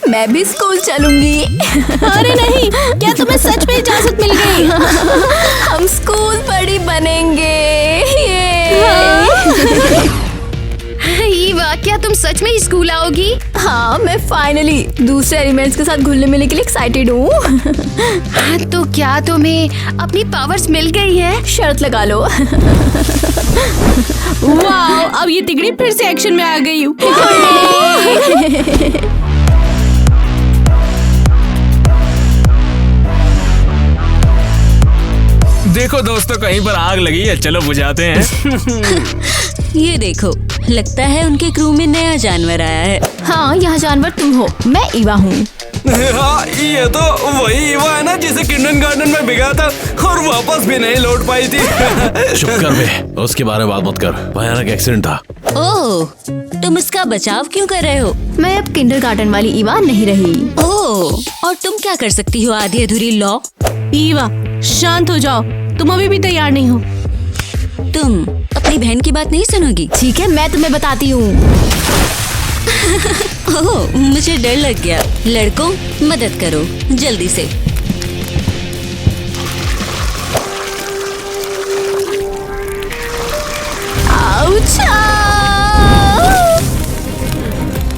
I: मैं भी स्कूल चलूंगी।
A: अरे नहीं, क्या तुम्हें सच में इजाजत मिल गई?
I: हम स्कूल बड़ी बनेंगे।
G: ईवा, क्या तुम सच में स्कूल आओगी?
I: हाँ, मैं फाइनली दूसरे एलिमेंट्स के साथ घुलने मिलने के लिए एक्साइटेड हूँ।
G: हाँ, तो क्या तुम्हें अपनी पावर्स मिल गई है?
I: शर्त लगा लो।
A: वाह, अब ये तिगड़ी फिर से एक्शन में आ गई हूँ।
C: देखो दोस्तों, कहीं पर आग लगी है, चलो बुझाते हैं।
F: ये देखो, लगता है उनके क्रू में नया जानवर आया है।
I: हाँ, यहाँ जानवर तुम हो, मैं ईवा हूँ।
H: हाँ, ये तो वही ईवा है ना जिसे किंडरगार्टन में भिगा था और वापस भी नहीं लौट पाई थी।
D: चुप कर बे, उसके बारे में बात मत कर। भयानक एक्सीडेंट था।
F: ओह, तुम उसका बचाव क्यों कर रहे हो?
I: मैं अब किंडरगार्टन वाली ईवा नहीं रही।
F: ओह, और तुम क्या कर सकती हो आधी अधूरी लॉ?
A: ईवा, शांत हो जाओ, तुम अभी भी तैयार नहीं हो।
F: तुम अपनी बहन की बात नहीं सुनोगी?
I: ठीक है, मैं तुम्हें बताती हूँ।
F: ओह, मुझे डर लग गया। लड़कों, मदद करो जल्दी से।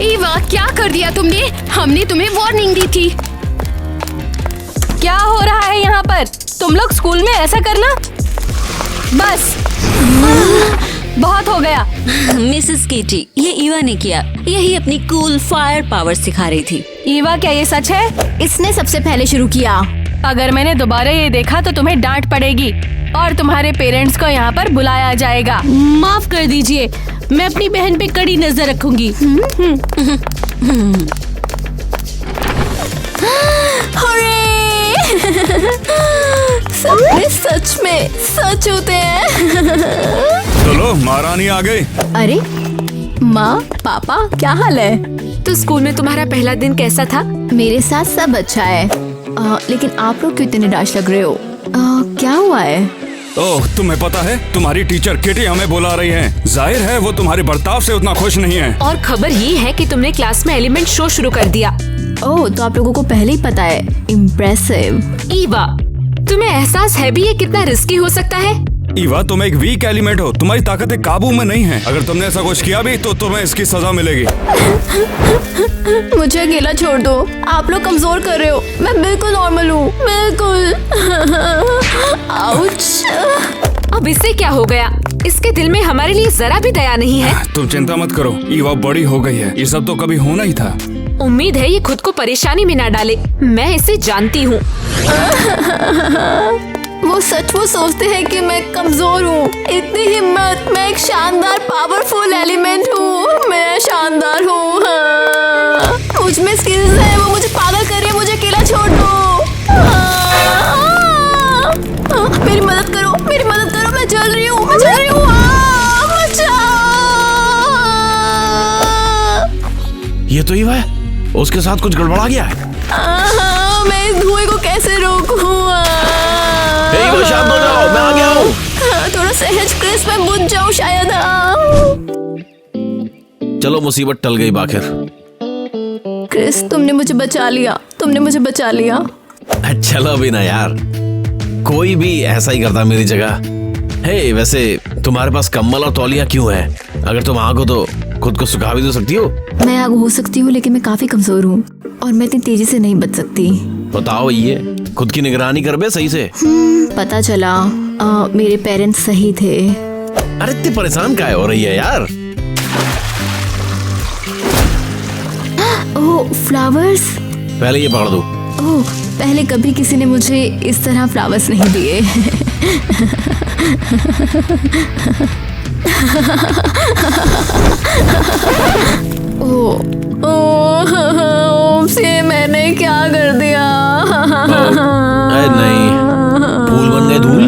G: ईवा, क्या कर दिया तुमने? हमने तुम्हें वार्निंग दी थी।
A: क्या हो रहा है यहाँ पर? तुम लोग स्कूल में ऐसा करना? बस बहुत हो गया।
F: मिसेस केटी, ये ईवा ने किया। यही अपनी कूल फायर पावर सिखा रही थी।
A: ईवा, क्या ये सच है?
I: इसने सबसे पहले शुरू किया।
A: अगर मैंने दोबारा ये देखा तो तुम्हें डांट पड़ेगी और तुम्हारे पेरेंट्स को यहाँ पर बुलाया जाएगा। माफ कर दीजिए, मैं अपनी बहन पे कड़ी नजर रखूंगी।
I: सपने सच में सच होते हैं।
H: चलो, महारानी आ गई।
I: अरे माँ, पापा, क्या हाल है?
B: तो स्कूल में तुम्हारा पहला दिन कैसा था?
I: मेरे साथ सब अच्छा है। लेकिन आप लोग क्यों इतने निराश लग रहे हो? क्या हुआ है?
H: ओह, तुम्हें पता है, तुम्हारी टीचर किटी हमें बुला रही है। जाहिर है वो तुम्हारे बर्ताव से उतना खुश नहीं है।
B: और खबर ये है कि तुमने क्लास में एलिमेंट शो शुरू कर दिया।
I: ओह, तो आप लोगों को पहले ही पता है। इम्प्रेसिव।
B: ईवा, तुम्हें एहसास है भी ये कितना रिस्की हो सकता है?
H: ईवा, तुम एक वीक एलिमेंट हो, तुम्हारी ताकतें काबू में नहीं है। अगर तुमने ऐसा कुछ किया भी तो तुम्हें इसकी सजा मिलेगी।
I: मुझे अकेला छोड़ दो, आप लोग कमजोर कर रहे हो। मैं बिल्कुल नॉर्मल हूँ, बिल्कुल। आउच।
B: अब इससे क्या हो गया? इसके दिल में हमारे लिए जरा भी दया नहीं है।
H: तुम चिंता मत करो, ईवा बड़ी हो गई है। ये सब तो कभी होना ही था।
B: उम्मीद है ये खुद को परेशानी में ना डाले। मैं इसे जानती हूँ।
I: वो सच वो सोचते हैं कि मैं कमजोर हूँ। इतनी हिम्मत! मैं एक शानदार पावरफुल एलिमेंट हूँ। मैं शानदार हूँ। हाँ। मुझ में स्किल्स है। वो मुझे पागल कर रही है। मुझे अकेला छोड़ दो। मेरी मदद करो, मेरी मदद करो। मैं जल रही हूँ, मैं जल रही हूँ।
D: ये तो ईवा है, उसके साथ कुछ गड़बड़ा गया है।
I: मैं इस धुएं को कैसे रोकूं?
D: शांत हो जाओ, मैं आ गया हूँ।
I: थोड़ा सहज क्रिस, मैं बुझ जाऊं शायद।
D: चलो, मुसीबत टल गई बाखिर।
I: क्रिस, तुमने मुझे बचा लिया, तुमने मुझे बचा लिया।
D: चलो भी ना यार, कोई भी ऐसा ही करता मेरी जगह। हे, वैसे तुम्हारे पास कंबल और तौलिया क्यों है? अगर तुम आग हो तो खुद को सुखा भी तो सकती हो।
I: मैं आग हो सकती हूँ, लेकिन मैं काफी कमजोर हूँ और मैं इतनी तेजी से नहीं बच सकती।
D: बताओ, ये खुद की निगरानी कर बे सही से।
I: पता चला मेरे पेरेंट्स सही थे।
D: अरे इतनी परेशान काहे हो रही है यार?
I: ओह, फ्लावर्स।
D: पहले ये पकड़ दो।
I: ओह, पहले कभी किसी ने मुझे इस तरह फ्लावर्स नहीं दिए। से मैंने क्या कर दिया?
D: नहीं, फूल बन गए धूल।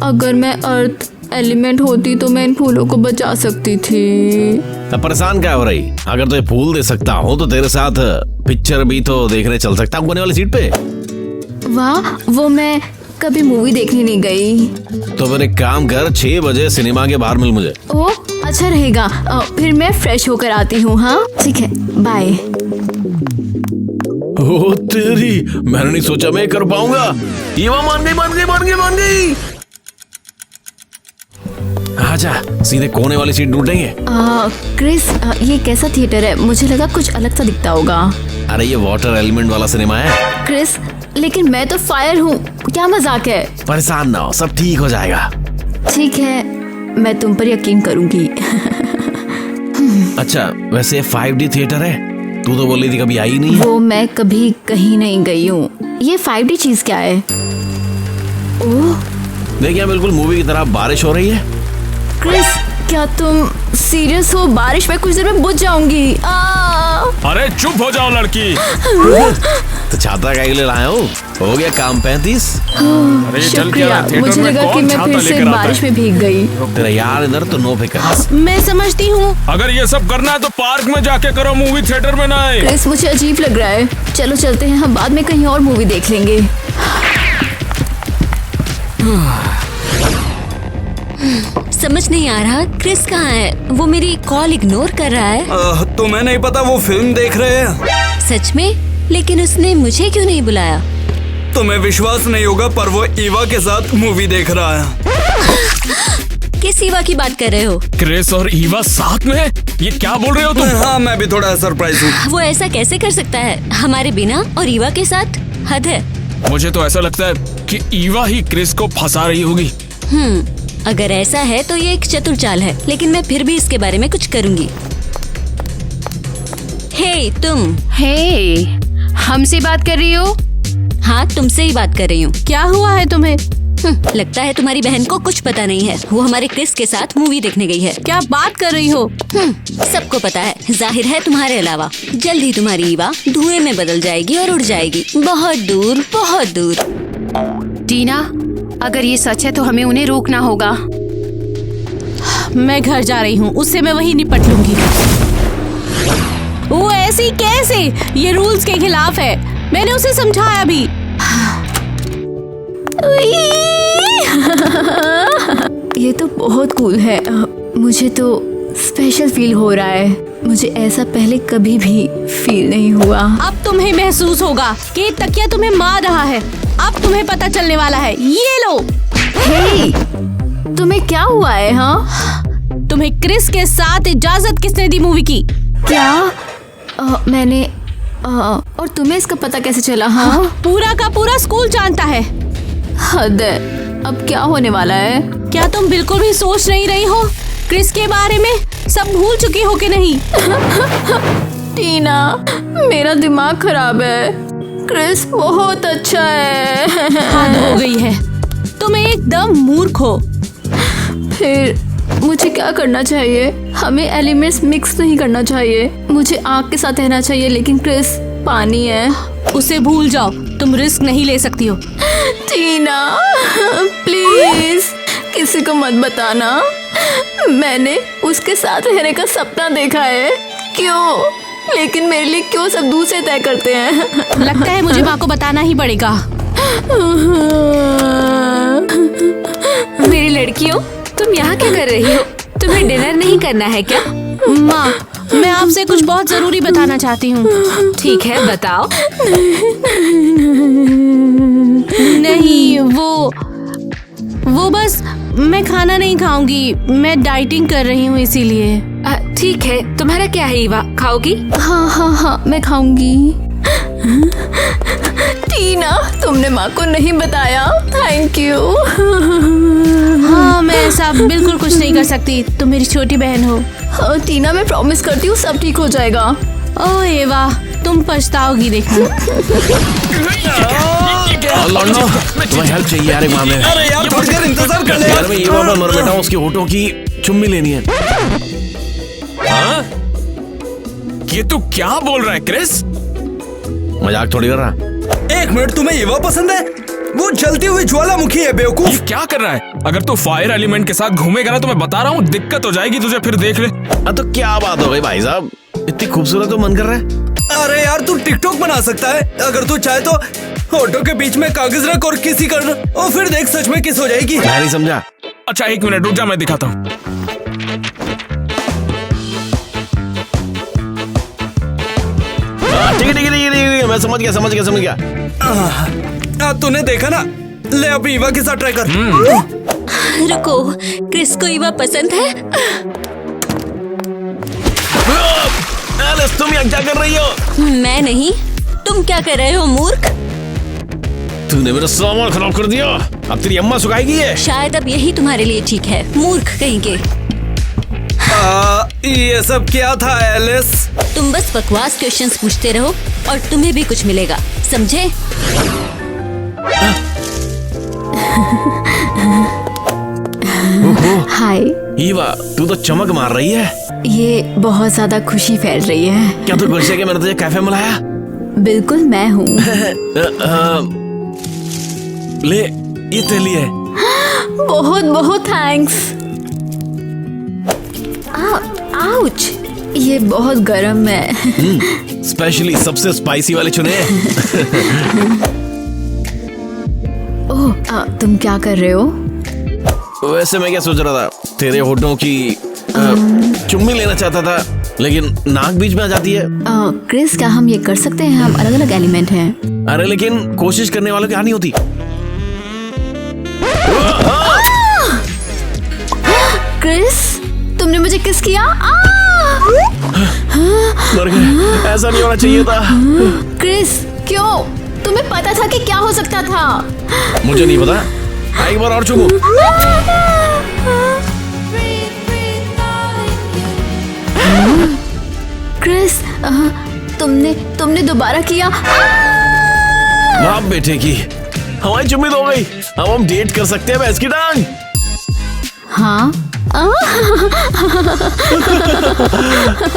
I: अगर मैं अर्थ एलिमेंट होती तो मैं इन फूलों को बचा सकती थी।
D: अब परेशान क्या हो रही? अगर तो ये फूल दे सकता हूँ तो तेरे साथ पिक्चर भी तो देखने चल सकता हूँ कोने वाली सीट पे।
I: वाह, वो मैं कभी मूवी देखने नहीं गई।
D: तो फिर एक काम कर, 6 बजे सिनेमा के बाहर मिल मुझे।
I: ओह, अच्छा रहेगा। फिर मैं फ्रेश होकर आती हूँ। हाँ ठीक है, बाय।
D: ओ तेरी, मैंने नहीं सोचा मैं कर पाऊंगा। ईवा मान गई, मान गई, मान गई, मान गई। आजा, सीधे कोने वाली सीट ढूंढेंगे।
I: क्रिस, ये कैसा थिएटर है? मुझे लगा कुछ अलग सा दिखता होगा।
D: अरे ये वाटर एलिमेंट वाला सिनेमा है।
I: क्रिस, लेकिन मैं तो फायर हूँ, क्या मजाक है?
D: परेशान ना हो, सब ठीक हो जाएगा।
I: ठीक है, मैं तुम पर यकीन करूंगी।
D: अच्छा, वैसे 5D थिएटर है? तू तो बोली थी कभी आई नहीं है।
I: वो मैं कभी कहीं नहीं गई हूँ। ये 5D चीज क्या है? ओह,
D: देखिए बिल्कुल मूवी की तरह बारिश हो रही है।
I: क्रिस, क्या तुम सीरियस हो? बारिश में कुछ देर में बुझ जाऊंगी।
C: अरे चुप हो जाओ लड़की।
D: तो छाता काहे के लिए लाया हूँ? हो गया काम 35।
C: अरे चल
I: शुक्रिया,
C: क्या
I: मुझे लगा कि मैं फिर से बारिश में भीग गई।
D: तेरा यार इधर तो नो फिकर।
A: मैं समझती हूँ।
C: अगर ये सब करना है तो पार्क में जाके करो, मूवी थिएटर में ना आए।
I: क्रिस, मुझे अजीब लग रहा है। चलो चलते हैं, हम बाद में कहीं और मूवी देख लेंगे।
G: समझ नहीं आ रहा क्रिस कहाँ है? वो मेरी कॉल इग्नोर कर रहा है।
H: तुम्हें नहीं पता वो फिल्म देख रहे हैं?
G: सच में? लेकिन उसने मुझे क्यों नहीं बुलाया?
H: तुम्हें विश्वास नहीं होगा पर वो ईवा के साथ मूवी देख रहा है।
G: किस ईवा की बात कर रहे हो?
C: क्रिस और ईवा साथ में? ये क्या बोल रहे हो तुम?
H: हाँ, मैं भी थोड़ा सरप्राइज हूँ।
G: वो ऐसा कैसे कर सकता है हमारे बिना और ईवा के साथ? हद है।
C: मुझे तो ऐसा लगता है कि ईवा ही क्रिस को फंसा रही होगी।
G: अगर ऐसा है तो ये एक चतुर चाल है, लेकिन मैं फिर भी इसके बारे में कुछ करूंगी। हे तुम।
F: हे, हमसे बात कर रही हो?
G: हाँ, तुमसे ही बात कर रही हूँ।
A: क्या हुआ है तुम्हें?
G: लगता है तुम्हारी बहन को कुछ पता नहीं है। वो हमारे क्रिस के साथ मूवी देखने गई है।
A: क्या बात कर रही हो?
G: सबको पता है, जाहिर है तुम्हारे अलावा। जल्द ही तुम्हारी ईवा धुएं में बदल जाएगी और उड़ जाएगी, बहुत दूर बहुत दूर।
F: टीना, अगर ये सच है तो हमें उन्हें रोकना होगा।
A: मैं घर जा रही हूँ, उससे मैं वहीं निपट लूंगी। वो ऐसी कैसे? ये रूल्स के खिलाफ है। मैंने उसे समझाया भी।
I: ये तो बहुत कूल है। मुझे तो स्पेशल फील हो रहा है। मुझे ऐसा पहले कभी भी फील नहीं हुआ।
A: अब तुम्हें महसूस होगा कि तकिया तुम्हें मार रहा है। अब तुम्हें पता चलने वाला है। ये लो।
I: हे, तुम्हें क्या हुआ है? हाँ,
A: तुम्हें क्रिस के साथ इजाजत किसने दी मूवी की?
I: क्या? मैंने और तुम्हें इसका पता कैसे चला? हाँ,
A: पूरा का पूरा स्कूल जानता है।
I: हद है। अब क्या होने वाला है?
A: क्या तुम बिल्कुल भी सोच नहीं रही हो क्रिस के बारे में? सब भूल चुकी हो कि नहीं?
I: टीना, मेरा दिमाग खराब है। क्रिस बहुत अच्छा है।
A: हद हो गई है। तुम एकदम मूर्ख हो।
I: फिर मुझे क्या करना चाहिए? हमें एलिमेंट्स मिक्स नहीं करना चाहिए। मुझे आग के साथ रहना चाहिए, लेकिन क्रिस पानी है।
A: उसे भूल जाओ, तुम रिस्क नहीं ले सकती हो।
I: टीना, प्लीज किसी को मत बताना। मैंने उसके साथ रहने का सपना देखा है। क्यों? लेकिन मेरे लिए क्यों सब दूसरे तय करते हैं?
A: लगता है मुझे माँ को बताना ही पड़ेगा।
B: मेरी लड़कियों, तुम यहाँ क्या कर रही हो? तुम्हें डिनर नहीं करना है क्या?
A: माँ, मैं आपसे कुछ बहुत जरूरी बताना चाहती हूँ।
B: ठीक है, बताओ।
A: नहीं, वो बस मैं खाना नहीं खाऊंगी। मैं डाइटिंग कर रही हूँ इसीलिए।
B: ठीक है, तुम्हारा क्या है ईवा, खाओगी?
I: हाँ, मैं खाऊंगी। टीना, तुमने माँ को नहीं बताया। Thank you.
A: हाँ, मैं ऐसा बिल्कुल कुछ नहीं कर सकती। तुम मेरी छोटी बहन हो।
I: हाँ टीना, मैं प्रॉमिस करती हूँ सब ठीक हो जाएगा।
A: ओह एवा, तुम पछताओगी देखना।
D: लौंडो, तुम्हें हेल्प चाहिए यार एक मामले में।
H: अरे यार थोड़ी देर इंतजार कर ले
D: यार, मैं ईवा पर मर बैठा हूँ, उसके होठों की चुम्मी लेनी है।
C: हाँ? ये तू क्या बोल रहा है क्रिस?
D: मजाक थोड़ी कर रहा।
H: एक मिनट, तुम्हें ईवा पसंद है? वो जलती हुई ज्वालामुखी है बेवकूफ।
C: ये क्या कर रहा है? अगर तू फायर एलिमेंट के साथ घूमेगा ना तो मैं बता रहा हूँ दिक्कत हो जाएगी तुझे, फिर देख ले।
D: तो क्या बात हो गई भाई साहब, इतनी खूबसूरत तो मन कर रहा है।
H: अरे यार, तू टिकटॉक बना सकता है अगर तू चाहे तो। होठों के बीच में कागज रख और किसी करना, और फिर देख सच में किस हो जाएगी।
D: मैं नहीं समझा।
C: अच्छा एक मिनट रुक जा, मैं दिखाता हूँ।
D: ठीक है, मैं समझ गया।
H: तूने देखा ना? ले अभी ईवा के साथ ट्राई कर।
G: रुको, क्रिस को ईवा पसंद है?
D: एलिस, तुम यहाँ क्या कर रही हो?
G: मैं नहीं, तुम क्या कर रहे हो मूर्ख?
D: तूने मेरा सामान खराब कर दिया। अब तेरी अम्मा सुखाएगी ये।
G: शायद अब यही तुम्हारे लिए ठीक है, मूर्ख कहीं के।
H: ये सब क्या था एलिस?
G: तुम बस बकवास क्वेश्चंस पूछते रहो और तुम्हें भी कुछ मिलेगा, समझे?
I: हाय।
D: ईवा, तू तो चमक मार रही है।
I: ये बहुत ज्यादा खुशी फैल रही है।
D: क्या तू खुश है कि मैंने तुझे कैफे में लाया?
I: बिल्कुल मैं हूँ।
D: ले, ये तेरे लिए।
I: बहुत बहुत थैंक्स। आउच, ये बहुत गर्म है।
D: स्पेशली सबसे स्पाइसी वाले चुने हैं।
I: ओह, तुम क्या कर रहे हो?
D: वैसे मैं क्या सोच रहा था, तेरे होठों की चुम्मी लेना चाहता था, लेकिन नाक बीच में आ जाती है।
I: क्रिस, क्या हम ये कर सकते हैं? हम अलग अलग एलिमेंट हैं।
D: अरे लेकिन कोशिश करने वालों की हानि होती।
I: क्रिस, तुमने मुझे किस किया?
D: मर गए, ऐसा नहीं होना चाहिए था।
I: क्रिस, क्यों? तुम्हें पता था कि क्या हो सकता था?
D: मुझे नहीं पता। एक बार और चुमो।
I: क्रिस, तुमने दोबारा किया।
D: बाप बेटे की हमारी उम्मीद हो गई। अब हम डेट कर सकते हैं भैंस की टांग।
I: हाँ।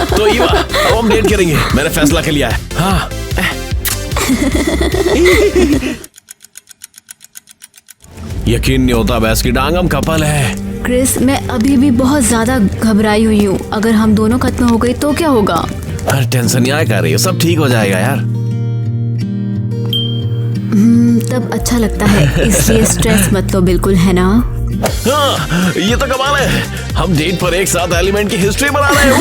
D: तो ईवा, अब हम डेट करेंगे। मैंने फैसला कर लिया है। हाँ। यकीन नहीं होता भैंस की टांग, हम कपल है।
I: क्रिस, मैं अभी भी बहुत ज्यादा घबराई हुई हूँ। अगर हम दोनों खत्म हो गई तो क्या होगा?
D: अरे टेंशन नहीं कर रही हो, सब ठीक हो जाएगा यार।
I: तब अच्छा लगता है, इसलिए स्ट्रेस मत लो बिल्कुल, है ना?
D: हाँ, ये तो कमाल है। हम डेट पर एक साथ एलिमेंट की हिस्ट्री बना रहे हैं।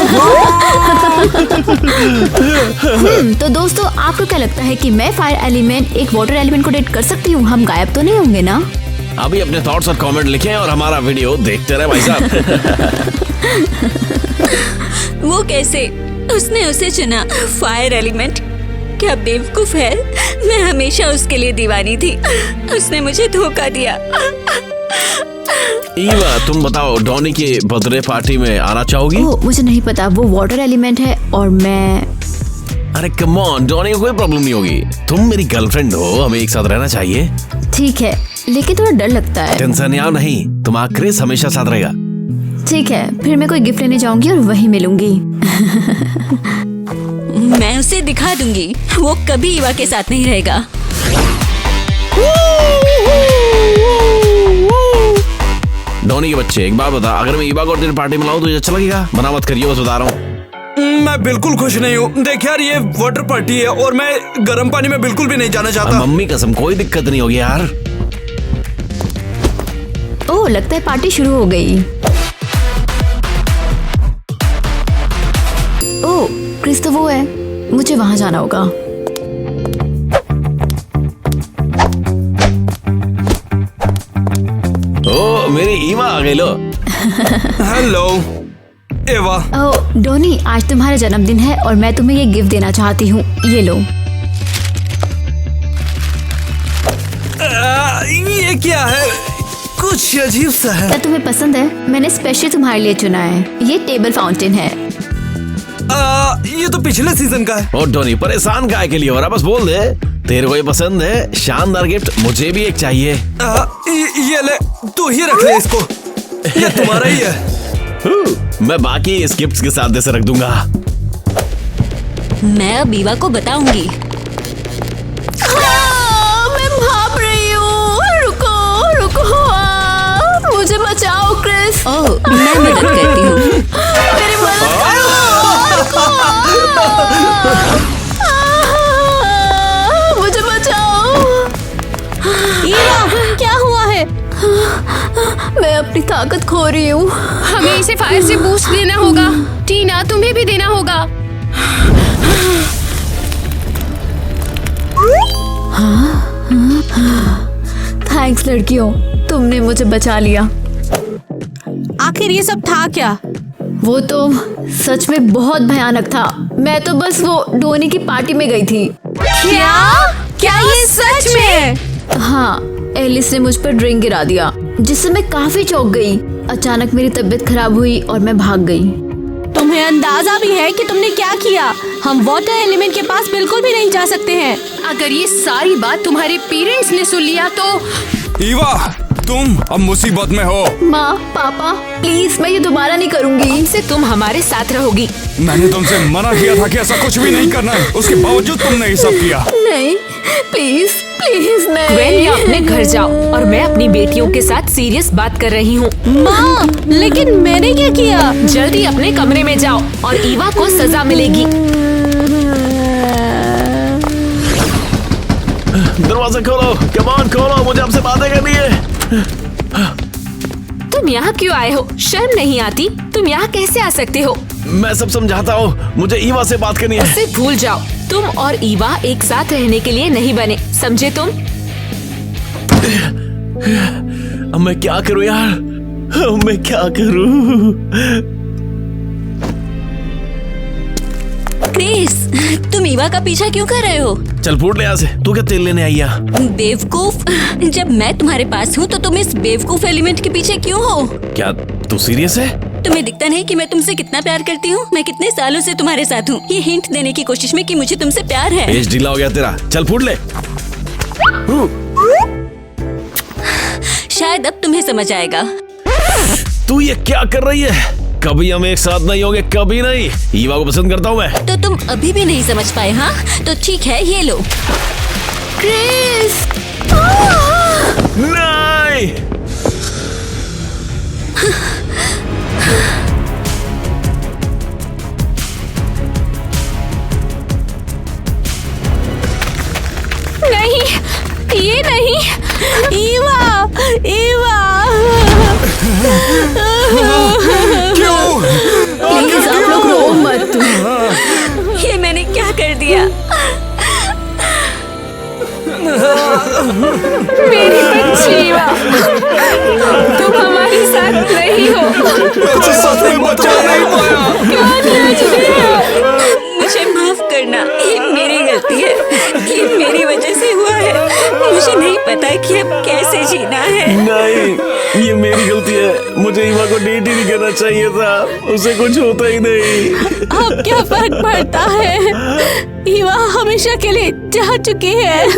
I: तो दोस्तों, आपको क्या लगता है कि मैं फायर एलिमेंट एक वाटर एलिमेंट को डेट कर सकती हूँ? हम गायब तो नहीं होंगे ना?
D: अभी अपने थॉट्स और कमेंट लिखें और हमारा वीडियो देखते रहे भाई साहब।
G: वो कैसे? उसने उसे चुना, फायर एलिमेंट। क्या बेवकूफ है, मैं हमेशा उसके लिए दीवानी थी। उसने मुझे धोखा दिया।
D: ईवा, तुम बताओ, डॉनी के बर्थडे पार्टी में आना चाहोगी?
I: ओह, मुझे नहीं पता, वो वाटर एलिमेंट है और मैं।
D: अरे कम ऑन, डॉनी को कोई प्रॉब्लम नहीं होगी। तुम मेरी गर्लफ्रेंड हो, हमें एक साथ रहना चाहिए।
I: ठीक है, लेकिन थोड़ा डर लगता है।
D: टेंशन नहीं, तुम्हारा क्रिस हमेशा साथ रहेगा।
I: ठीक है, फिर मैं कोई गिफ्ट लेने जाऊंगी और वहीं मिलूंगी।
G: मैं उसे दिखा दूंगी, वो कभी ईवा के साथ नहीं रहेगा।
D: डॉनी के बच्चे, एक बात बता, अगर मैं ईवा को तेरी पार्टी में लाऊं तो अच्छा लगेगा? मना मत करिए, बस बता रहा हूँ।
H: मैं बिल्कुल खुश नहीं हूँ। देख यार, ये वाटर पार्टी है और मैं गर्म पानी में बिल्कुल भी नहीं जाना चाहता।
D: मम्मी कसम, कोई दिक्कत नहीं होगी यार।
I: ओह, लगता है पार्टी शुरू हो गई। ओह, क्रिस तो वो है, मुझे वहां जाना होगा।
D: ओ, मेरी ईवा आ गई लो।
H: हेलो एवा।
I: ओह डोनी, आज तुम्हारा जन्मदिन है और मैं तुम्हें ये गिफ्ट देना चाहती हूँ, ये लो।
H: ये क्या है? कुछ अजीब सा है।
I: क्या तुम्हें पसंद है? मैंने स्पेशली तुम्हारे लिए चुना है। ये टेबल फाउंटेन है।
H: ये तो पिछले सीजन का है।
D: ओ डोनी, परेशान काहे के लिए हो रहा? बस बोल दे, तेरे को ये पसंद है। शानदार गिफ्ट, मुझे भी एक चाहिए।
H: ये ले, तू ही रख ले इसको। ये तुम्हारा ही है।
D: मैं बाकी इस गिफ्ट के साथ ऐसे रख दूंगा।
G: मैं अब ईवा को बताऊंगी।
I: मैं भाग रही हूँ। रुको रुको, मुझे बचाओ क्रिस।
G: ओह, मैं मदद करती हूँ।
I: मेरी मदद करो। मुझे बचाओ।
A: ईवा, क्या हुआ है?
I: मैं अपनी ताकत खो रही हूँ।
F: हमें इसे फायर से बूस्ट देना होगा। टीना, तुम्हें भी देना होगा।
I: थैंक्स लड़कियों, तुमने मुझे बचा लिया।
A: आखिर ये सब था क्या?
I: वो तो सच में बहुत भयानक था। मैं तो बस वो डोनी की पार्टी में गई थी।
A: क्या ये सच में?
I: हाँ, एलिस ने मुझ पर ड्रिंक गिरा दिया, जिससे मैं काफी चौंक गई। अचानक मेरी तबीयत खराब हुई और मैं भाग गई।
A: तुम्हें अंदाजा भी है कि तुमने क्या किया? हम वाटर एलिमेंट के पास बिल्कुल भी नहीं जा सकते हैं।
B: अगर ये सारी बात तुम्हारे पेरेंट्स ने सुन लिया तो
H: ईवा, तुम अब मुसीबत में हो।
I: माँ, पापा, प्लीज मैं ये दोबारा नहीं करूँगी।
B: इनसे तुम हमारे साथ रहोगी।
H: मैंने तुमसे मना किया था कि ऐसा कुछ भी नहीं करना है, उसके बावजूद तुमने ये सब किया।
I: नहीं, प्लीज प्लीज नहीं।
B: ग्वेन, या अपने घर जाओ और मैं अपनी बेटियों के साथ सीरियस बात कर रही हूँ।
A: माँ, लेकिन मैंने क्या किया?
B: जल्दी अपने कमरे में जाओ और ईवा को सजा मिलेगी।
D: दरवाजा खोलो, कम ऑन खोलो, मुझे आपसे बातें करनी है।
B: तुम यहाँ क्यों आए हो? शर्म नहीं आती? तुम यहाँ कैसे आ सकते हो?
D: मैं सब समझाता हूँ, मुझे ईवा से बात करनी है।
B: उसे भूल जाओ। तुम और ईवा एक साथ रहने के लिए नहीं बने, समझे तुम?
D: अब मैं क्या करूँ यार? अब मैं क्या करूँ?
G: क्रिस, तुम ईवा का पीछा क्यों कर रहे हो?
D: चल फूट ले यहाँ से। तू क्या तेल लेने आई है?
G: बेवकूफ, जब मैं तुम्हारे पास हूँ तो तुम इस बेवकूफ एलिमेंट के पीछे क्यों हो?
D: क्या तू सीरियस है?
G: तुम्हें दिखता नहीं कि मैं तुमसे कितना प्यार करती हूँ? मैं कितने सालों से तुम्हारे साथ हूँ, ये हिंट देने की कोशिश में कि मुझे तुमसे प्यार है।
D: पेज ढीला हो गया तेरा। चल फूट ले।
G: शायद अब तुम्हें समझ आएगा।
D: तू ये क्या कर रही है? कभी हम एक साथ नहीं होंगे, कभी नहीं। ईवा को पसंद करता हूँ मैं।
G: तो तुम अभी भी नहीं समझ पाए? हाँ तो ठीक है, ये लो।
I: क्रिस,
D: नहीं।
A: नहीं, ये नहीं। ईवा, ईवा।
H: क्यों?
I: प्लीज आप लोग रो मत।
G: ये मैंने क्या कर दिया?
B: मेरी बच्ची ईवा, तुम हमारे साथ नहीं हो।
H: मैं सच में बचा नहीं पाया।
G: मुझे माफ करना, ये मेरी गलती है, ये मेरी वजह से हुआ है। मुझे नहीं पता कि अब कैसे जीना है।
D: नहीं, ये मेरी गलती है। मुझे ईवा को डेट ही नहीं करना चाहिए था, उसे कुछ होता ही नहीं।
A: अब क्या फर्क पड़ता है? ईवा हमेशा के लिए जा चुकी है।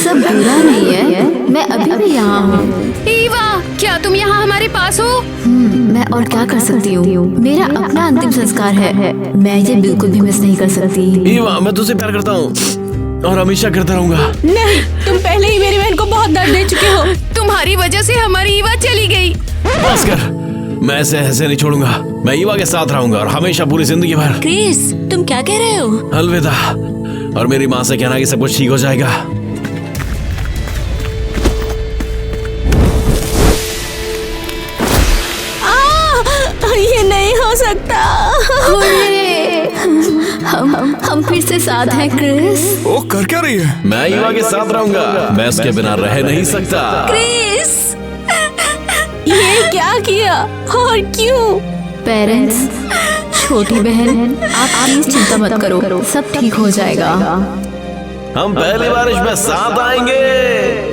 I: सब बुरा नहीं है, मैं अभी भी यहाँ हूँ।
B: ईवा, क्या तुम यहाँ हमारे पास हो?
I: मैं और क्या कर सकती हूँ? मेरा अपना अंतिम संस्कार है, मैं ये बिल्कुल भी मिस नहीं कर सकती।
D: ईवा, मैं तुझसे प्यार करता हूँ और हमेशा करता रहूंगा।
A: नहीं, तुम पहले ही मेरी बहन को बहुत दर्द दे चुके हो।
B: तुम्हारी वजह से हमारी ईवा चली गई।
D: बस कर, मैं ऐसे नहीं छोड़ूंगा। मैं ईवा के साथ रहूंगा और हमेशा पूरी जिंदगी भर।
G: क्रिस, तुम क्या कह रहे हो?
D: अलविदा। और मेरी माँ से कहना कि सब कुछ ठीक हो जाएगा।
A: ये नहीं हो सकता।
I: हम फिर से साथ हैं क्रिस।
H: वो कर क्या रही है?
D: मैं ईवा के साथ रहूंगा, मैं इसके बिना रह नहीं सकता।
G: क्रिस,
A: ये क्या किया और क्यों?
I: पेरेंट्स, छोटी बहन, आप प्लीज चिंता मत करो, सब ठीक हो जाएगा।
D: हम पहली बारिश में साथ आएंगे।